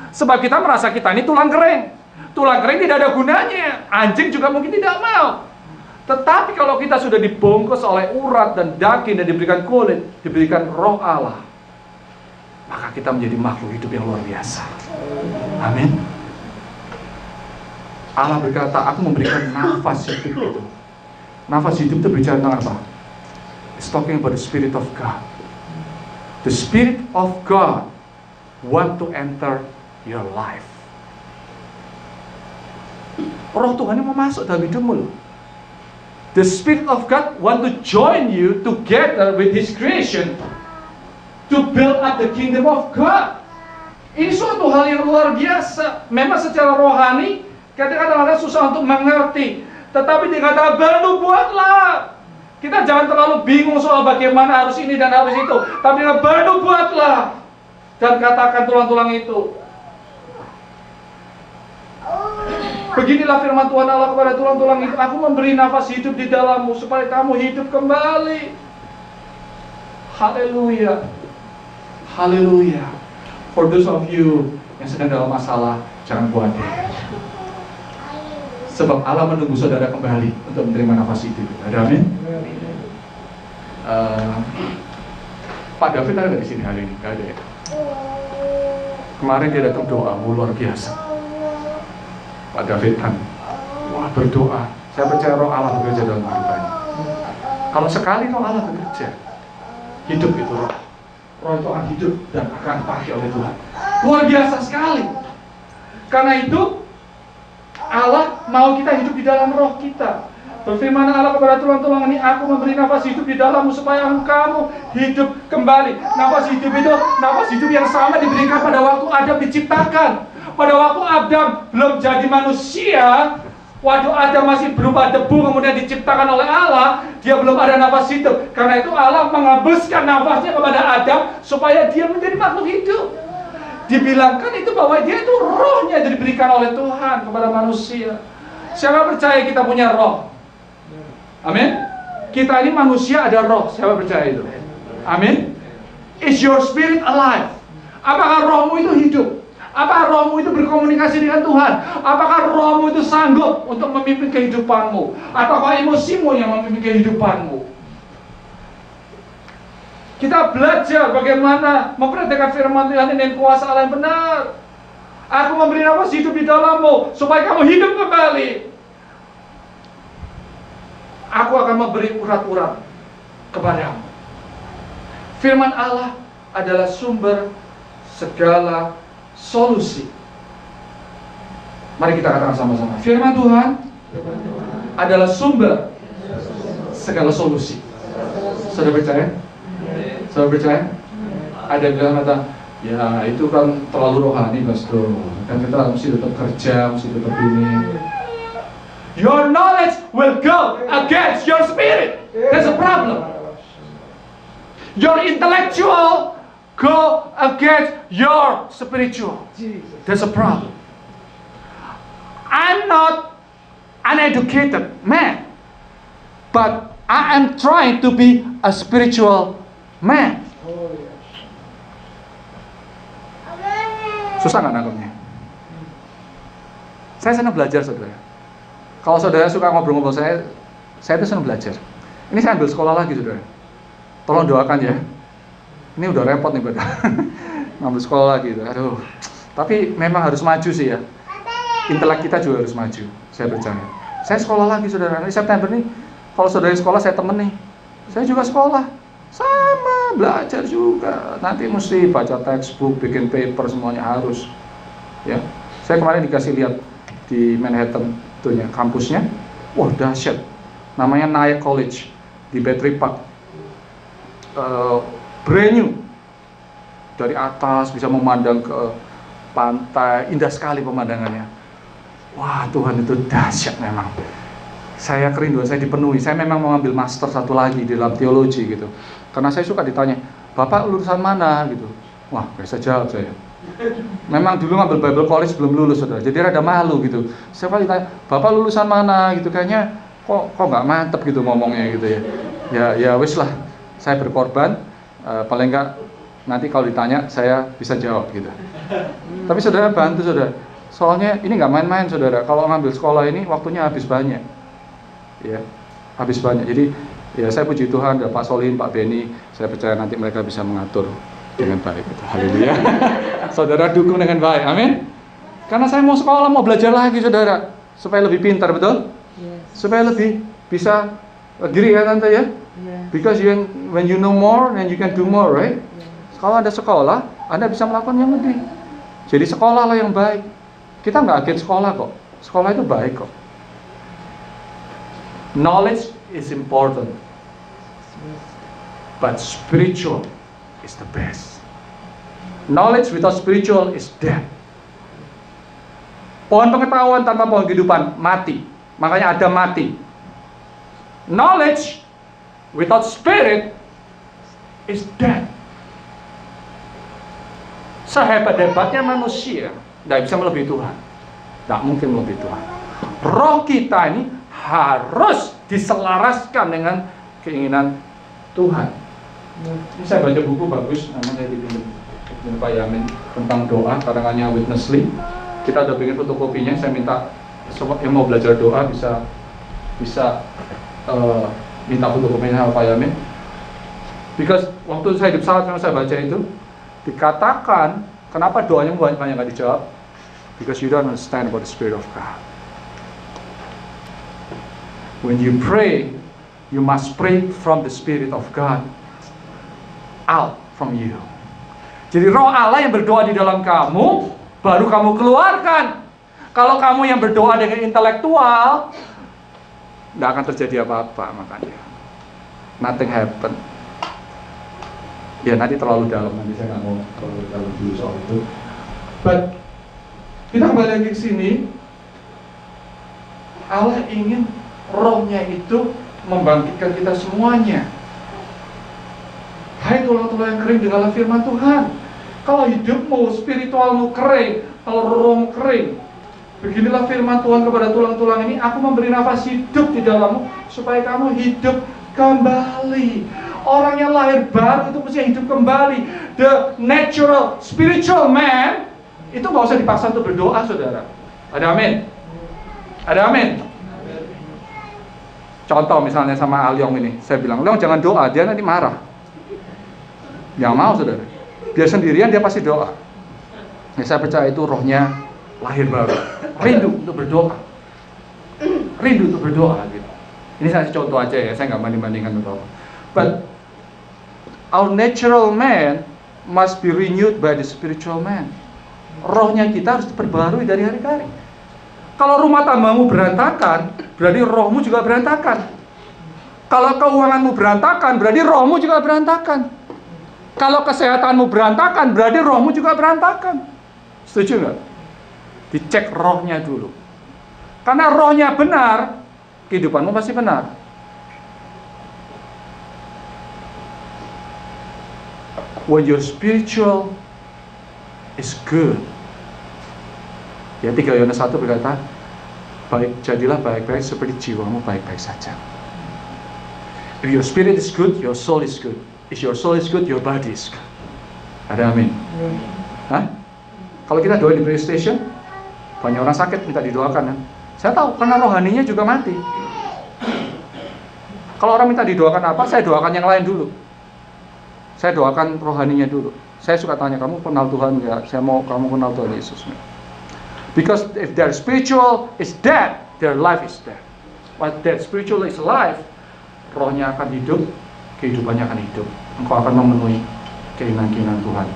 Sebab kita merasa kita ini tulang kering. Tulang kering tidak ada gunanya. Anjing juga mungkin tidak mau. Tetapi kalau kita sudah dibungkus oleh urat dan daging dan diberikan kulit, diberikan Roh Allah, maka kita menjadi makhluk hidup yang luar biasa. Amin. Allah berkata, aku memberikan nafas hidup itu. Nafas hidup itu berbicara tentang apa? It's talking about the Spirit of God. The Spirit of God want to enter your life. Roh Tuhan yang mau masuk dalam hidupmu loh. The Spirit of God want to join you together with His creation to build up the kingdom of God. Ini suatu hal yang luar biasa. Memang secara rohani kadang-kadang susah untuk mengerti. Tetapi dikatakan bernubuatlah. Kita jangan terlalu bingung soal bagaimana harus ini dan harus itu. Tapi bernubuatlah dan katakan tulang-tulang itu. Beginilah firman Tuhan Allah kepada tulang-tulang itu, aku memberi nafas hidup di dalammu supaya kamu hidup kembali. Haleluya. Haleluya. For those of you yang sedang dalam masalah, jangan khawatir. Sebab Allah menunggu saudara kembali untuk menerima nafas hidup. Ada amin? Pak David ada di sini hari ini? Gak ada ya? Kemarin dia datang doa luar biasa. Pak David kan, wah berdoa. Saya percaya Roh Allah bekerja dalam kehidupannya. Kalau sekali Roh Allah bekerja, hidup itu roh. Roh itu akan hidup dan akan dipakai oleh Tuhan. Luar biasa sekali. Karena itu Allah mau kita hidup di dalam roh kita. Berfirman Allah kepada tulang-tulang ini, aku memberi nafas hidup di dalammu supaya kamu hidup kembali. Nafas hidup itu nafas hidup yang sama diberikan pada waktu Adam diciptakan. Pada waktu Adam belum jadi manusia, waktu Adam masih berupa debu kemudian diciptakan oleh Allah, dia belum ada nafas hidup. Karena itu Allah menghabiskan nafasnya kepada Adam supaya dia menjadi makhluk hidup. Dibilangkan itu bahwa dia itu rohnya diberikan oleh Tuhan kepada manusia. Siapa percaya kita punya roh? Amin. Kita ini manusia ada roh. Siapa percaya itu? Amin. Is your spirit alive? Apakah rohmu itu hidup? Apakah rohmu itu berkomunikasi dengan Tuhan? Apakah rohmu itu sanggup untuk memimpin kehidupanmu? Ataukah emosimu yang memimpin kehidupanmu? Kita belajar bagaimana mempraktikkan firman Tuhan dengan kuasa Allah yang benar. Aku memberi nafas hidup di dalammu supaya kamu hidup kembali. aku akan memberi urat-urat kepadamu. Firman Allah adalah sumber segala solusi. Mari kita katakan sama-sama. Firman Tuhan adalah sumber segala solusi. Saudara percaya? Saudara percaya? Ada yang bilang kata, ya itu kan terlalu rohani, Pastor. Kan kita mesti tetap kerja, mesti tetap ini. Your knowledge will go against your spirit. That's a problem. Your intellectual go against your spiritual. That's a problem. I'm not an educated man, but I am trying to be a spiritual man. Susah nggak nangkepnya? Saya senang belajar, saudara. Kalau saudara suka ngobrol-ngobrol saya itu senang belajar. Ini saya ambil sekolah lagi, saudara. Tolong doakan ya. Ini udah repot nih, Bapak. Ngambil sekolah lagi. Aduh. Tapi memang harus maju sih ya. Intelek kita juga harus maju. Saya percaya. Saya sekolah lagi, saudara. Ini September nih, kalau saudara sekolah, saya temen nih. Saya juga sekolah. Sama, belajar juga. Nanti mesti baca textbook, bikin paper, semuanya harus. Ya. Saya kemarin dikasih lihat di Manhattan itunya, kampusnya. Wah, dahsyat. Namanya Nyack College di Battery Park. Brand new. Dari atas bisa memandang ke pantai, indah sekali pemandangannya. Wah, Tuhan itu dahsyat memang. Saya kerinduan, saya dipenuhi. Saya memang mau ambil master satu lagi di dalam teologi gitu. Karena saya suka ditanya, Bapak lulusan mana gitu. Wah, biasa jawab saya. Memang dulu ngambil Bible College belum lulus, saudara. Jadi rada malu gitu. Saya ditanya, Bapak lulusan mana gitu. Kayaknya kok nggak mantep gitu ngomongnya gitu ya. Ya wis lah. Saya berkorban. Paling nggak nanti kalau ditanya saya bisa jawab gitu. Tapi saudara bantu, saudara. Soalnya ini nggak main-main, saudara. Kalau ngambil sekolah ini waktunya habis banyak. Ya, habis banyak. Jadi ya saya puji Tuhan, ada Pak Solihin, Pak Beni. Saya percaya nanti mereka bisa mengatur dengan baik. Haleluya. Saudara dukung dengan baik. Amin. Karena saya mau sekolah, mau belajar lagi, saudara, supaya lebih pintar, betul? Yes. Supaya lebih bisa diri ya tante ya. Yes. Because when you know more, then you can do more, right? Yes. Kalau Anda sekolah, Anda bisa melakukan yang lebih. Jadi sekolahlah yang baik. Kita nggak against sekolah kok. Sekolah itu baik kok. Knowledge is important, but spiritual is the best. Knowledge without spiritual is dead. Pohon pengetahuan tanpa pohon kehidupan mati. Makanya Adam mati. Knowledge without spirit is dead. Sehebat-hebatnya manusia tidak bisa melebihi Tuhan. Tidak mungkin melebihi Tuhan. Roh kita ini harus diselaraskan dengan keinginan Tuhan. Ini saya baca buku bagus, namanya saya dipinjam Pak Yamin, tentang doa, karangannya Witness Lee. Kita udah bikin fotokopinya. Saya minta yang mau belajar doa bisa minta fotokopinya sama Pak Yamin. Because waktu saya di pesawat yang saya baca itu dikatakan kenapa doanya banyak nggak dijawab? Because you don't understand about the Spirit of God. When you pray, you must pray from the Spirit of God out from you. Jadi roh Allah yang berdoa di dalam kamu, baru kamu keluarkan. Kalau kamu yang berdoa dengan intelektual, tidak akan terjadi apa-apa makanya. Nothing happen. Ya nanti terlalu dalam, nanti saya nggak mau terlalu dalam dulu soal itu. But kita kembali lagi ke sini. Allah ingin rohnya itu membangkitkan kita semuanya. Hai tulang-tulang yang kering, dengarlah firman Tuhan. Kalau hidupmu, spiritualmu kering, kalau rohmu kering, beginilah firman Tuhan kepada tulang-tulang ini, aku memberi nafas hidup di dalammu supaya kamu hidup kembali. Orang yang lahir baru itu mesti hidup kembali. The natural spiritual man itu nggak usah dipaksa untuk berdoa, saudara. Ada amin? Ada amin? Contoh misalnya sama Alyong ini, saya bilang, Leong jangan doa, dia nanti marah. Jangan mau, saudara. Dia sendirian, dia pasti doa. Ya, saya percaya itu rohnya lahir baru. Rindu untuk berdoa. Rindu untuk berdoa gitu. Ini saya contoh aja ya, saya nggak banding-bandingkan atau apa. But our natural man must be renewed by the spiritual man. Rohnya kita harus diperbarui dari hari ke hari. Kalau rumah tanggamu berantakan, berarti rohmu juga berantakan. Kalau keuanganmu berantakan, berarti rohmu juga berantakan. Kalau kesehatanmu berantakan, berarti rohmu juga berantakan. Setuju nggak? Dicek rohnya dulu. Karena rohnya benar, kehidupanmu pasti benar. When your spiritual is good. Ya 3 Yohanes 1 berkata, jadilah baik-baik seperti jiwamu baik-baik saja. If your spirit is good, your soul is good. If your soul is good, your body is good. Ada amin? Hah? Kalau kita doa di PlayStation, banyak orang sakit minta didoakan kan? Saya tahu, karena rohaninya juga mati. Kalau orang minta didoakan apa, saya doakan yang lain dulu. Saya doakan rohaninya dulu. Saya suka tanya, kamu kenal Tuhan nggak? Saya mau kamu kenal Tuhan Yesus. Because if their spiritual is dead, their life is dead. But their spiritual is alive, rohnya akan hidup, kehidupannya akan hidup. Engkau akan memenuhi keinginan-keinginan Tuhan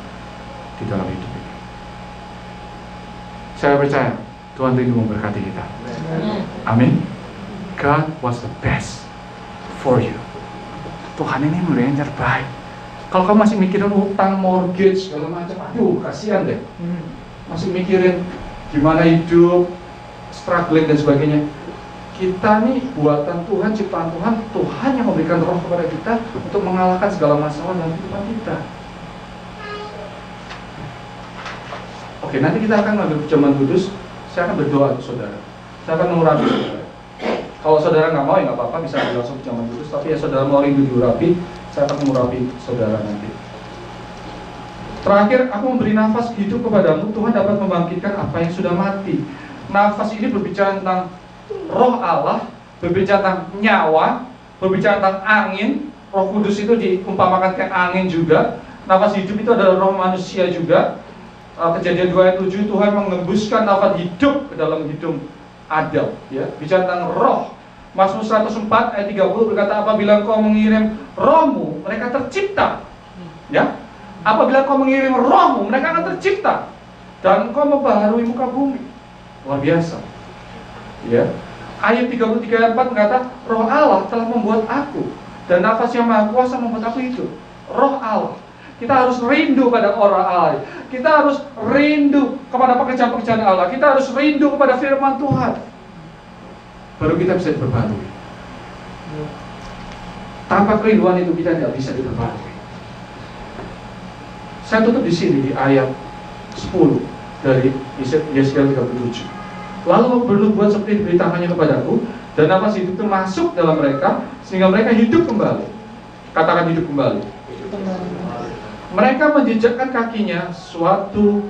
di dalam hidup ini. Saya percaya Tuhan rindu memberkati kita. Amin. God was the best for you. Tuhan ini memberi yang terbaik. Kalau kamu masih mikirin utang, mortgage, segala macam, aduh kasihan deh. Masih mikirin gimana hidup, struggling dan sebagainya. Kita nih buatan Tuhan, ciptaan Tuhan, Tuhan yang memberikan roh kepada kita untuk mengalahkan segala masalah dalam kehidupan kita. Oke, nanti kita akan mengambil pejaman kudus. Saya akan berdoa untuk saudara. Saya akan mengurapi saudara. Kalau saudara nggak mau ya nggak apa-apa, bisa langsung pejaman kudus. Tapi ya saudara mau rindu diurapi, saya akan mengurapi saudara nanti. Terakhir, aku memberi nafas hidup kepadamu. Tuhan dapat membangkitkan apa yang sudah mati. Nafas ini berbicara tentang roh Allah, berbicara tentang nyawa, berbicara tentang angin. Roh Kudus itu diumpamakan kayak angin juga. Nafas hidup itu adalah roh manusia juga. Kejadian 2 ayat 7, Tuhan mengembuskan nafas hidup ke dalam hidung Adam, ya. Bicara tentang roh. Mazmur 104 ayat 30 berkata, apabila Engkau mengirim rohmu, mereka tercipta. Ya. Apabila Engkau mengirim rohmu, mereka akan tercipta. Dan Engkau membaharui muka bumi. Luar biasa. Ya. Ayat 33 ayat 4 berkata, roh Allah telah membuat aku, dan nafas yang maha kuasa membuat aku hidup. Roh Allah. Kita harus rindu pada orang Allah. Kita harus rindu kepada pekerjaan-pekerjaan Allah. Kita harus rindu kepada firman Tuhan. Baru kita bisa diperbarui. Tanpa kerinduan itu kita tidak bisa diperbarui. Saya tutup di sini di ayat 10 dari Yeskiel 37. Lalu aku bernubuat seperti diberi tangannya kepadaku, dan nafas hidup itu masuk dalam mereka, sehingga mereka hidup kembali. Katakan hidup kembali. Mereka menjejakkan kakinya suatu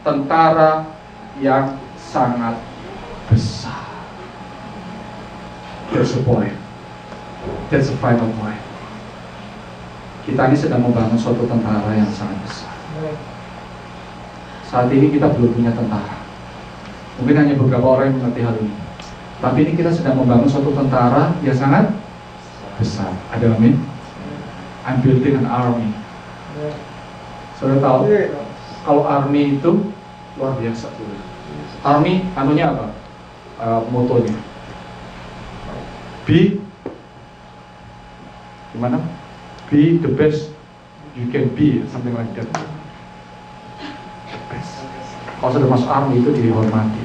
tentara yang sangat besar. That's the point. That's the final point. Kita ini sedang membangun suatu tentara yang sangat besar. Saat ini kita belum punya tentara. Mungkin hanya beberapa orang yang mengerti hal ini. Tapi ini kita sedang membangun suatu tentara yang sangat besar. Ada amin? I'm building an army. Saudara tahu, kalau army itu luar biasa. Army, anunya apa? Motonya be gimana? Be the best you can be, something like that. The best. Kalau sudah masuk army itu dihormati.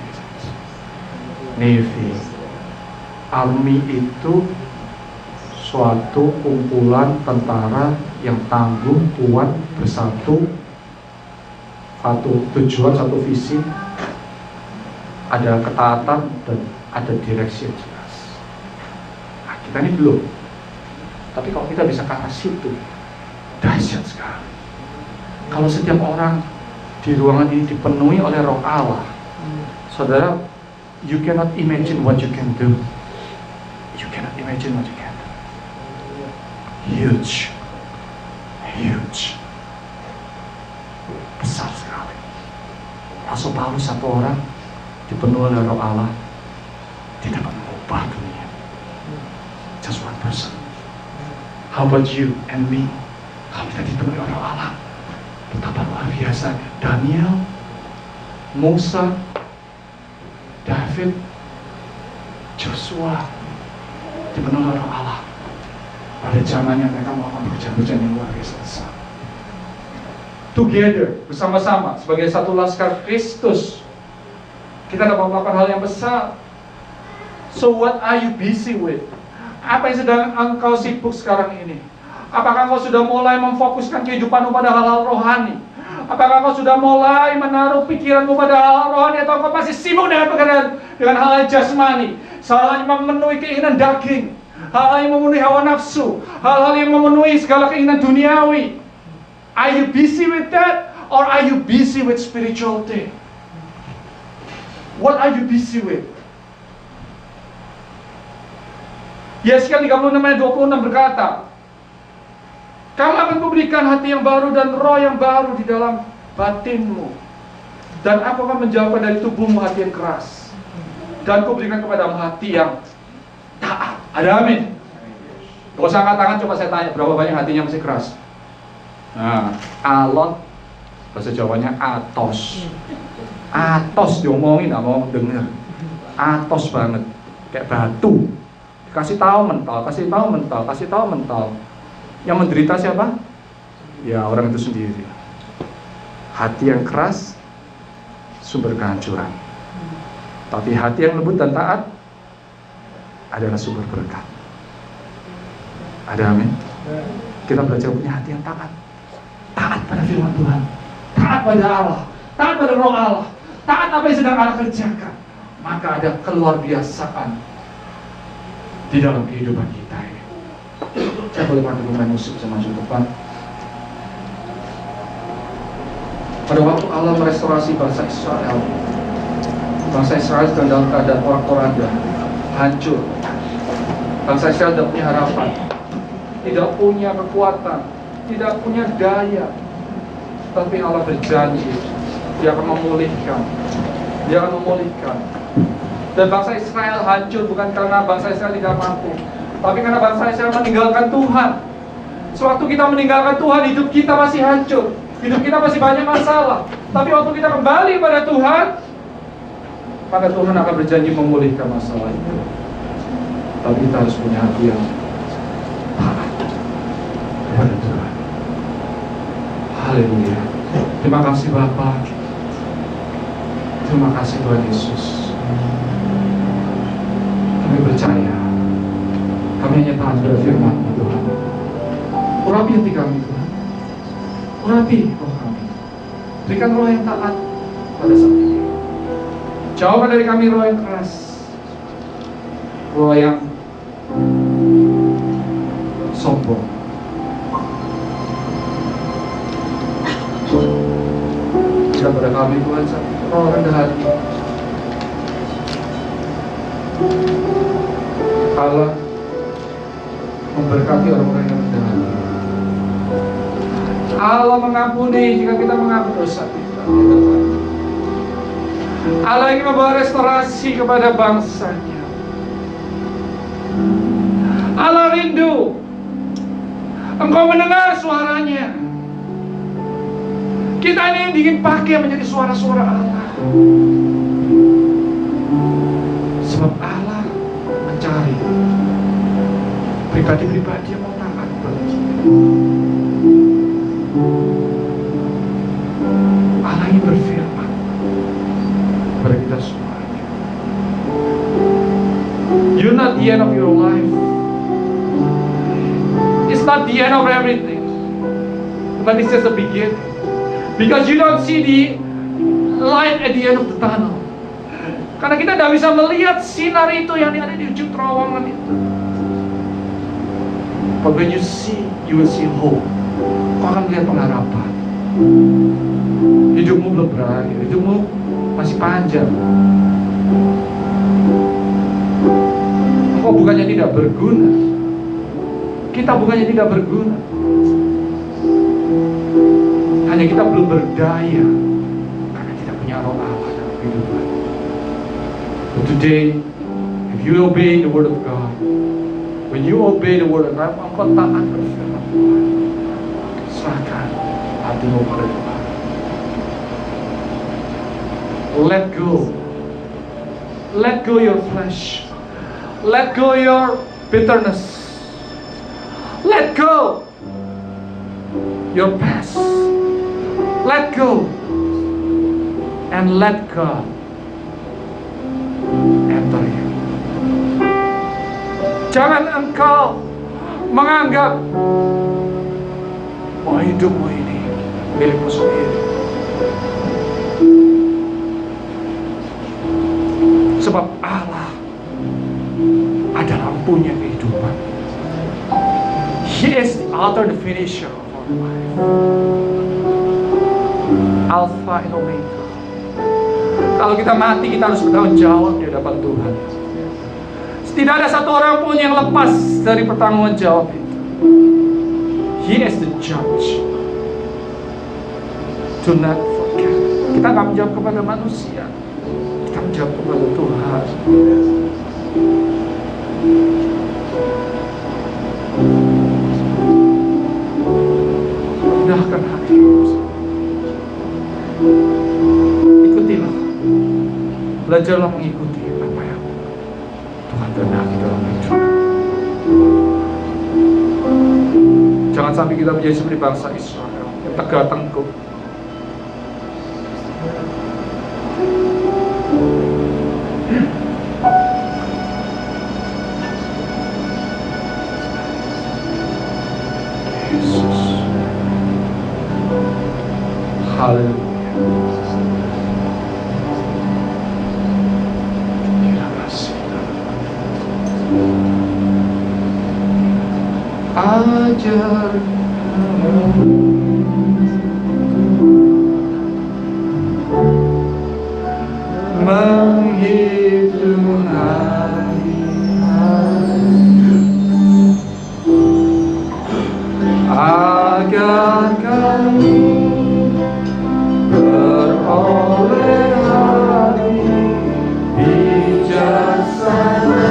Navy, army itu suatu kumpulan tentara yang tangguh, kuat, bersatu, satu tujuan, satu visi, ada ketaatan dan ada direksi yang jelas. Nah, kita ini belum. Tapi kalau kita bisa ke arah situ, dahsyat sekali. Kalau setiap orang di ruangan ini dipenuhi oleh roh Allah, saudara, you cannot imagine what you can do. You cannot imagine what you can do. Huge. Huge. Besar sekali. Rasul Paulus satu orang dipenuhi oleh roh Allah, dia dapat mengubah dunia. Just one person. How about you and me? Kami tadi ditemui orang Allah. Betapa luar biasa. Daniel, Musa, David, Joshua dipenuhi orang Allah. Pada zamannya mereka melakukan pekerjaan-pekerjaan yang luar biasa besar. Together, bersama-sama, sebagai satu laskar Kristus, kita dapat melakukan hal yang besar. So what are you busy with? Apa yang sedang engkau sibuk sekarang ini? Apakah engkau sudah mulai memfokuskan kehidupanmu pada hal-hal rohani? Apakah engkau sudah mulai menaruh pikiranmu pada hal rohani, atau engkau masih sibuk dengan pekerjaan, dengan hal jasmani, hal-hal yang memenuhi keinginan daging, hal-hal yang memenuhi hawa nafsu, hal-hal yang memenuhi segala keinginan duniawi? Are you busy with that, or are you busy with spiritual thing? What are you busy with? Yesaya 36 ayat 26 berkata, kamu akan kuberikan hati yang baru dan roh yang baru di dalam batinmu, dan aku akan menjauhkan dari tubuhmu hati yang keras, dan kuberikan kepadamu hati yang taat. Ada amin? Gak usah angkat tangan, coba saya tanya, berapa banyak hatinya masih keras? Nah, alot, bahasa Jawanya atos. Atos diomongin, gak mau denger. Atos banget, kayak batu. Kasih tahu mental, kasih tahu mental, kasih tahu mental. Yang menderita siapa? Ya, orang itu sendiri. Hati yang keras sumber kehancuran, tapi hati yang lembut dan taat adalah sumber berkat. Ada amin? Kita belajar punya hati yang taat. Taat pada firman Tuhan, taat pada Allah, taat pada roh Allah, taat apa yang sedang Allah kerjakan. Maka ada keluar biasaan di dalam kehidupan kita ini. Saya boleh panggil pemain musik bisa maju depan. Pada waktu Allah merestorasi bangsa Israel sedang dalam keadaan porak-poranda, hancur. Bangsa Israel tidak punya harapan, tidak punya kekuatan, tidak punya daya. Tapi Allah berjanji, Dia akan memulihkan. Dia akan memulihkan. Dan bangsa Israel hancur bukan karena bangsa Israel tidak mampu, tapi karena bangsa Israel meninggalkan Tuhan. Sewaktu kita meninggalkan Tuhan, hidup kita masih hancur, hidup kita masih banyak masalah. Tapi waktu kita kembali pada Tuhan, maka Tuhan akan berjanji memulihkan masalah itu. Tapi kita harus punya hati yang taat kepada Tuhan. Haleluya. Terima kasih Bapa. Terima kasih Tuhan Yesus. Kami percaya, kami hanya taat pada firman-Mu Tuhan. Urapi hati kami Tuhan, urapi roh kami. Berikan roh yang taat pada saat ini. Jauhkan dari kami roh yang keras, roh yang sombong. Berikan pada kami Tuhan roh rendah hati. Allah memberkati orang-orang yang rendah hati. Allah mengampuni jika kita mengaku dosa kita. Allah ingin membawa restorasi kepada bangsanya. Allah rindu Engkau mendengar suaranya. Kita ini ingin pakai menjadi suara-suara Allah. Sebab Allah mencari pribadi-pribadi yang mau taat kepada Dia. Allah ingin berfirman kepada kita semuanya. You're not the end of your life. It's not the end of everything, but it's just the beginning. Because you don't see the light at the end of the tunnel. Karena kita tidak bisa melihat sinar itu yang ada di ujung terowongan itu. But when you see, you will see hope. Kau akan melihat pengharapan. Hidupmu belum berakhir, hidupmu masih panjang. Engkau bukannya tidak berguna. Kita bukannya tidak berguna. Hanya kita belum berdaya karena tidak punya roh Allah dalam kehidupan. But today, if you obey the word of God, When you obey the word of God, engkau taat firman Tuhan. Serahkan hatimu pada Tuhan. Let go. Let go your flesh. Let go your bitterness. Let go your past. Let go. And let God enter you. Jangan engkau menganggap bahwa hidupmu ini milikmu sendiri. Sebab Allah adalah punya kehidupan. He is the author, the finisher of our life. Alpha and Omega. Kalau kita mati, kita harus bertanggung jawab di hadapan Tuhan. Tidak ada satu orang pun yang lepas dari pertanggungan jawab itu. He is the judge. Do not forget. Kita nggak menjawab kepada manusia. Kita menjawab kepada Tuhan. Rendahkan hatimu. Ikutilah. Belajarlah mengikuti apa yang Tuhan kehendaki dalam hidup. Jangan sampai kita menjadi seperti bangsa Israel yang tegak tengkuk. Yesus. Haleluya. Ajar menghitung hari-hari agar kami beroleh hati bijaksana.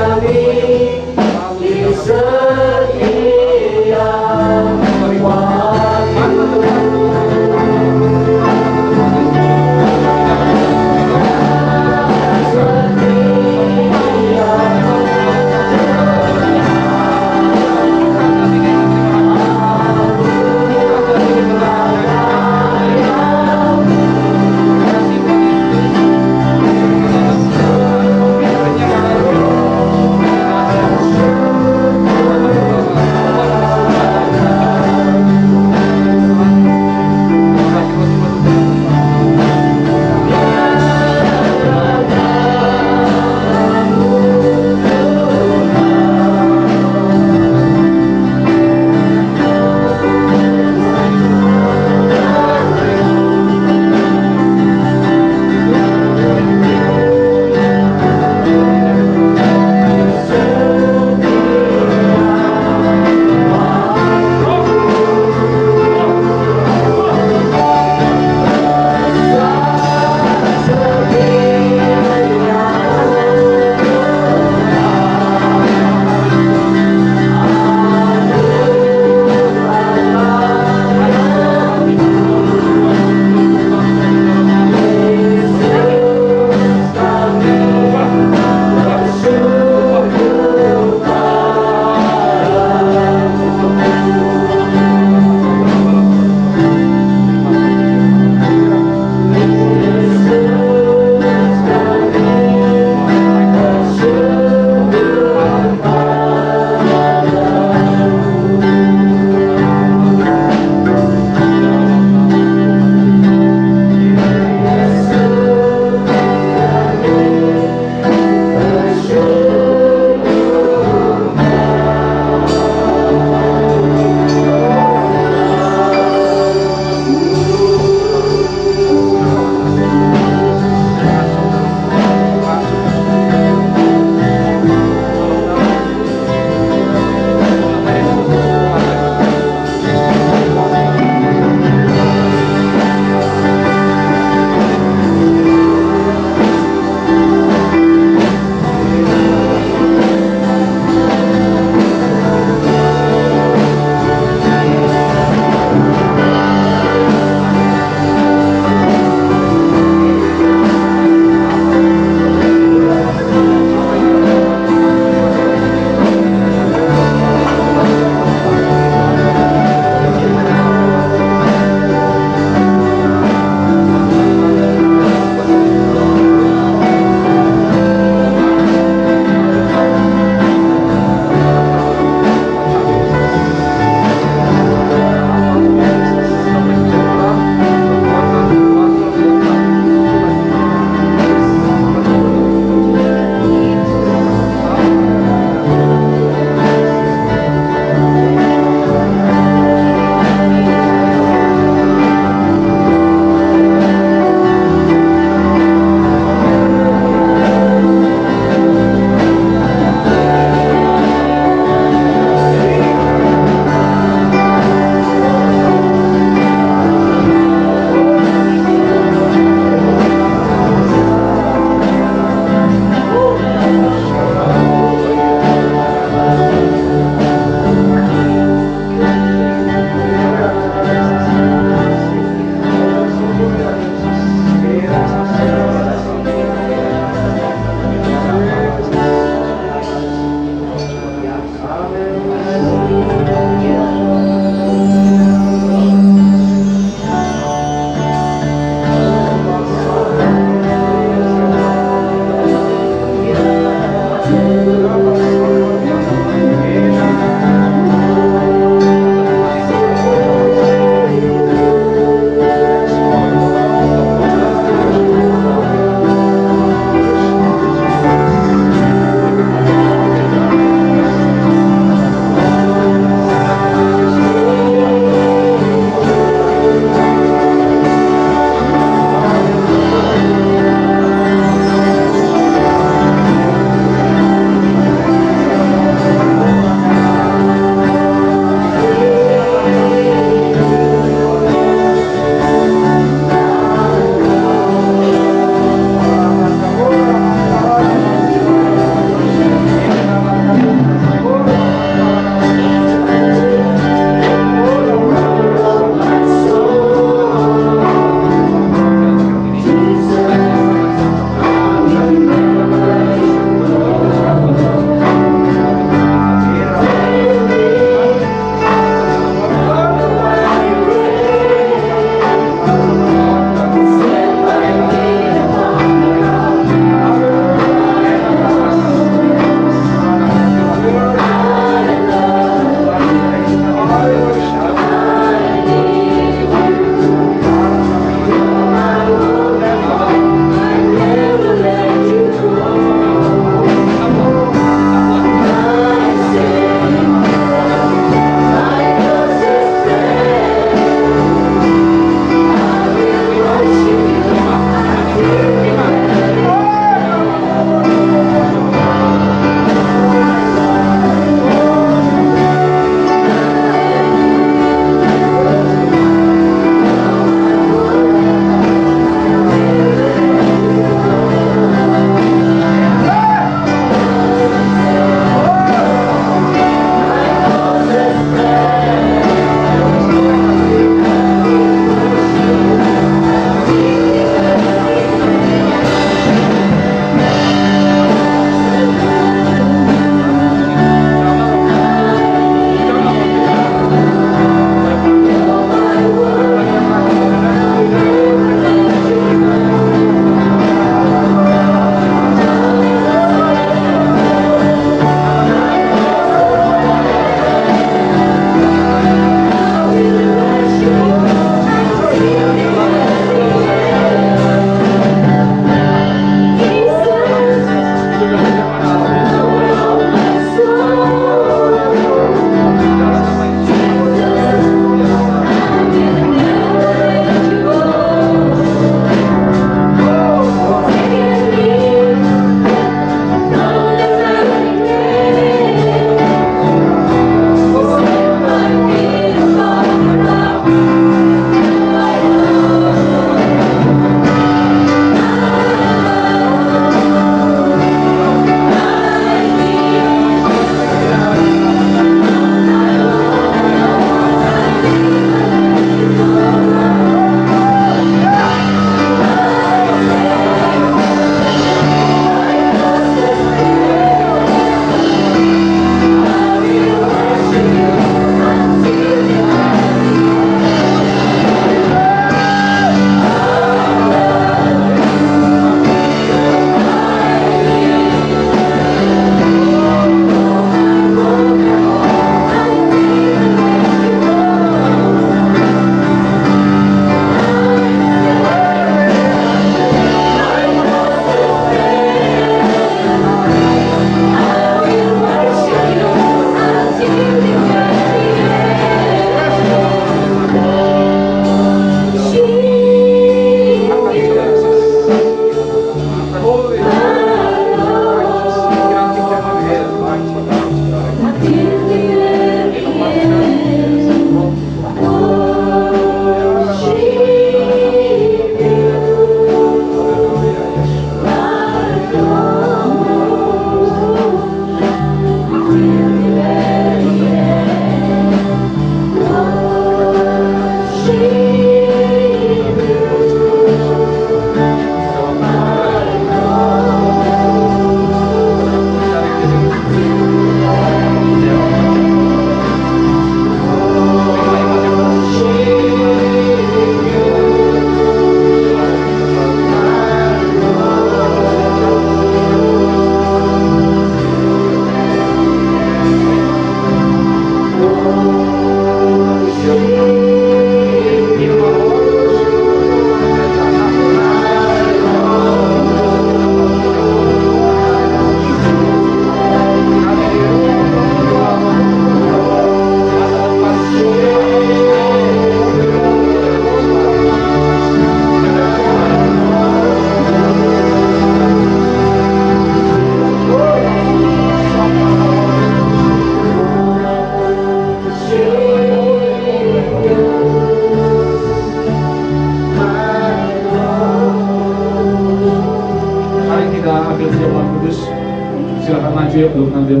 maju ya, belum ngambil.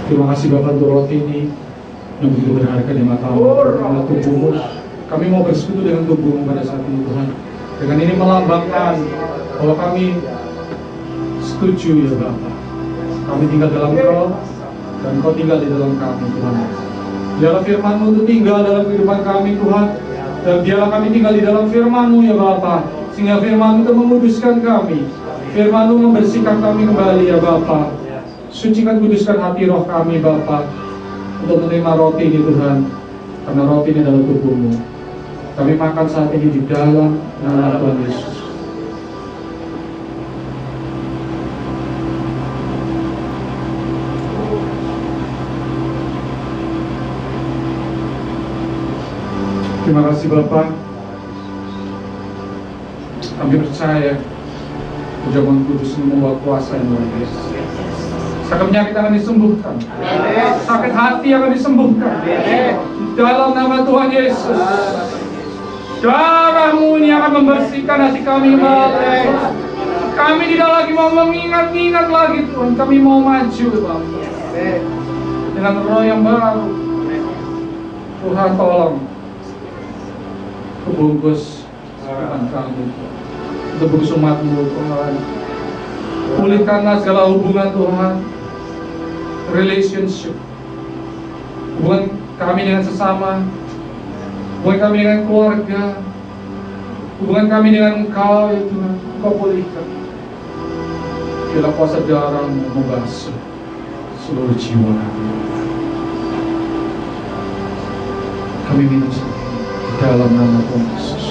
Terima kasih Bapak untuk roti ini yang begitu berharga di matamu, karena tubuhmu. Kami mau bersekutu dengan tubuhmu pada saat ini Tuhan. Dengan ini melambangkan bahwa kami setuju ya Bapak. Kami tinggal dalam Kau dan Kau tinggal di dalam kami Tuhan. Biarlah firman-Mu itu tinggal dalam kehidupan kami Tuhan. Dan biarlah kami tinggal di dalam firman-Mu ya Bapak. Sehingga firman-Mu itu memuduskan kami. Firman-Mu membersihkan kami kembali ya Bapak. Sucikan kuduskan hati roh kami Bapa untuk menerima roti ini Tuhan, karena roti ini adalah tubuh-Mu. Kami makan saat ini di dalam nama Tuhan Yesus. Terima kasih Bapak. Kami percaya Pujaman Kudus membawa kuasa yang luar biasa. Sakit penyakit akan disembuhkan. Sakit hati akan disembuhkan. Di dalam nama Tuhan Yesus. Darah-Mu ini akan membersihkan hati kami kembali. Kami tidak lagi mau mengingat-ingat lagi Tuhan. Kami mau maju Bapak. Dengan roh yang baru. Tuhan tolong kebungkus firman kami. Untuk bungkus umat-Mu Tuhan. Pulihkanlah segala hubungan Tuhan, relationship, hubungan kami dengan sesama, hubungan kami dengan keluarga, hubungan kami dengan Engkau ya Tuhan. Engkau pulihkan. Bila kuasa darah-Mu membasuh seluruh jiwa kami. Kami minta di dalam nama Tuhan Yesus.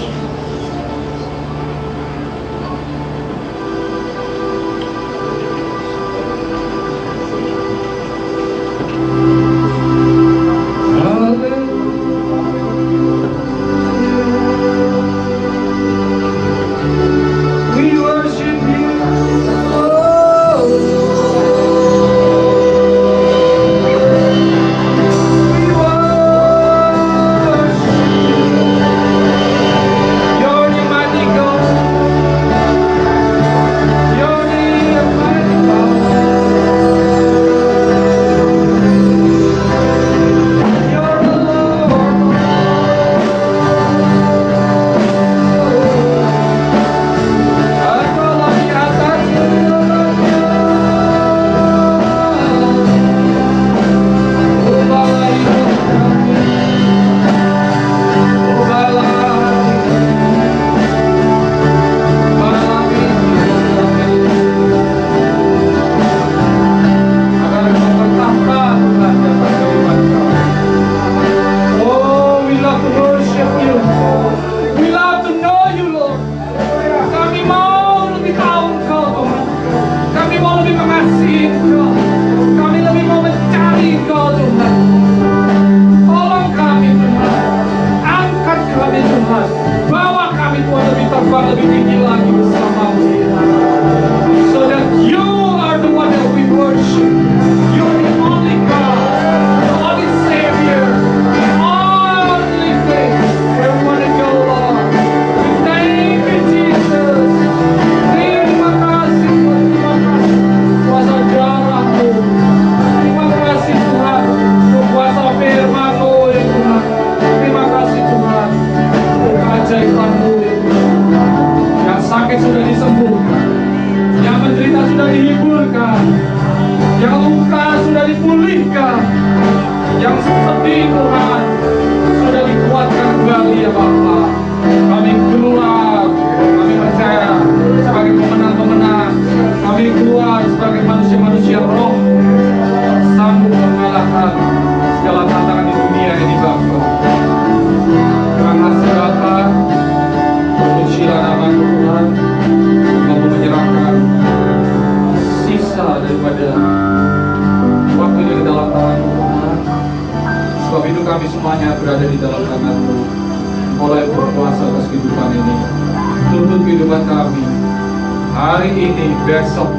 hari ini, besok,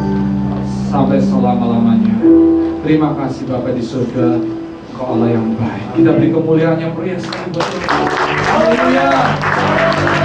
sampai selama-lamanya. Terima kasih Bapa di surga, Engkau Allah yang baik. Kita beri kemuliaan yang meriah sekali buat Tuhan. Haleluya.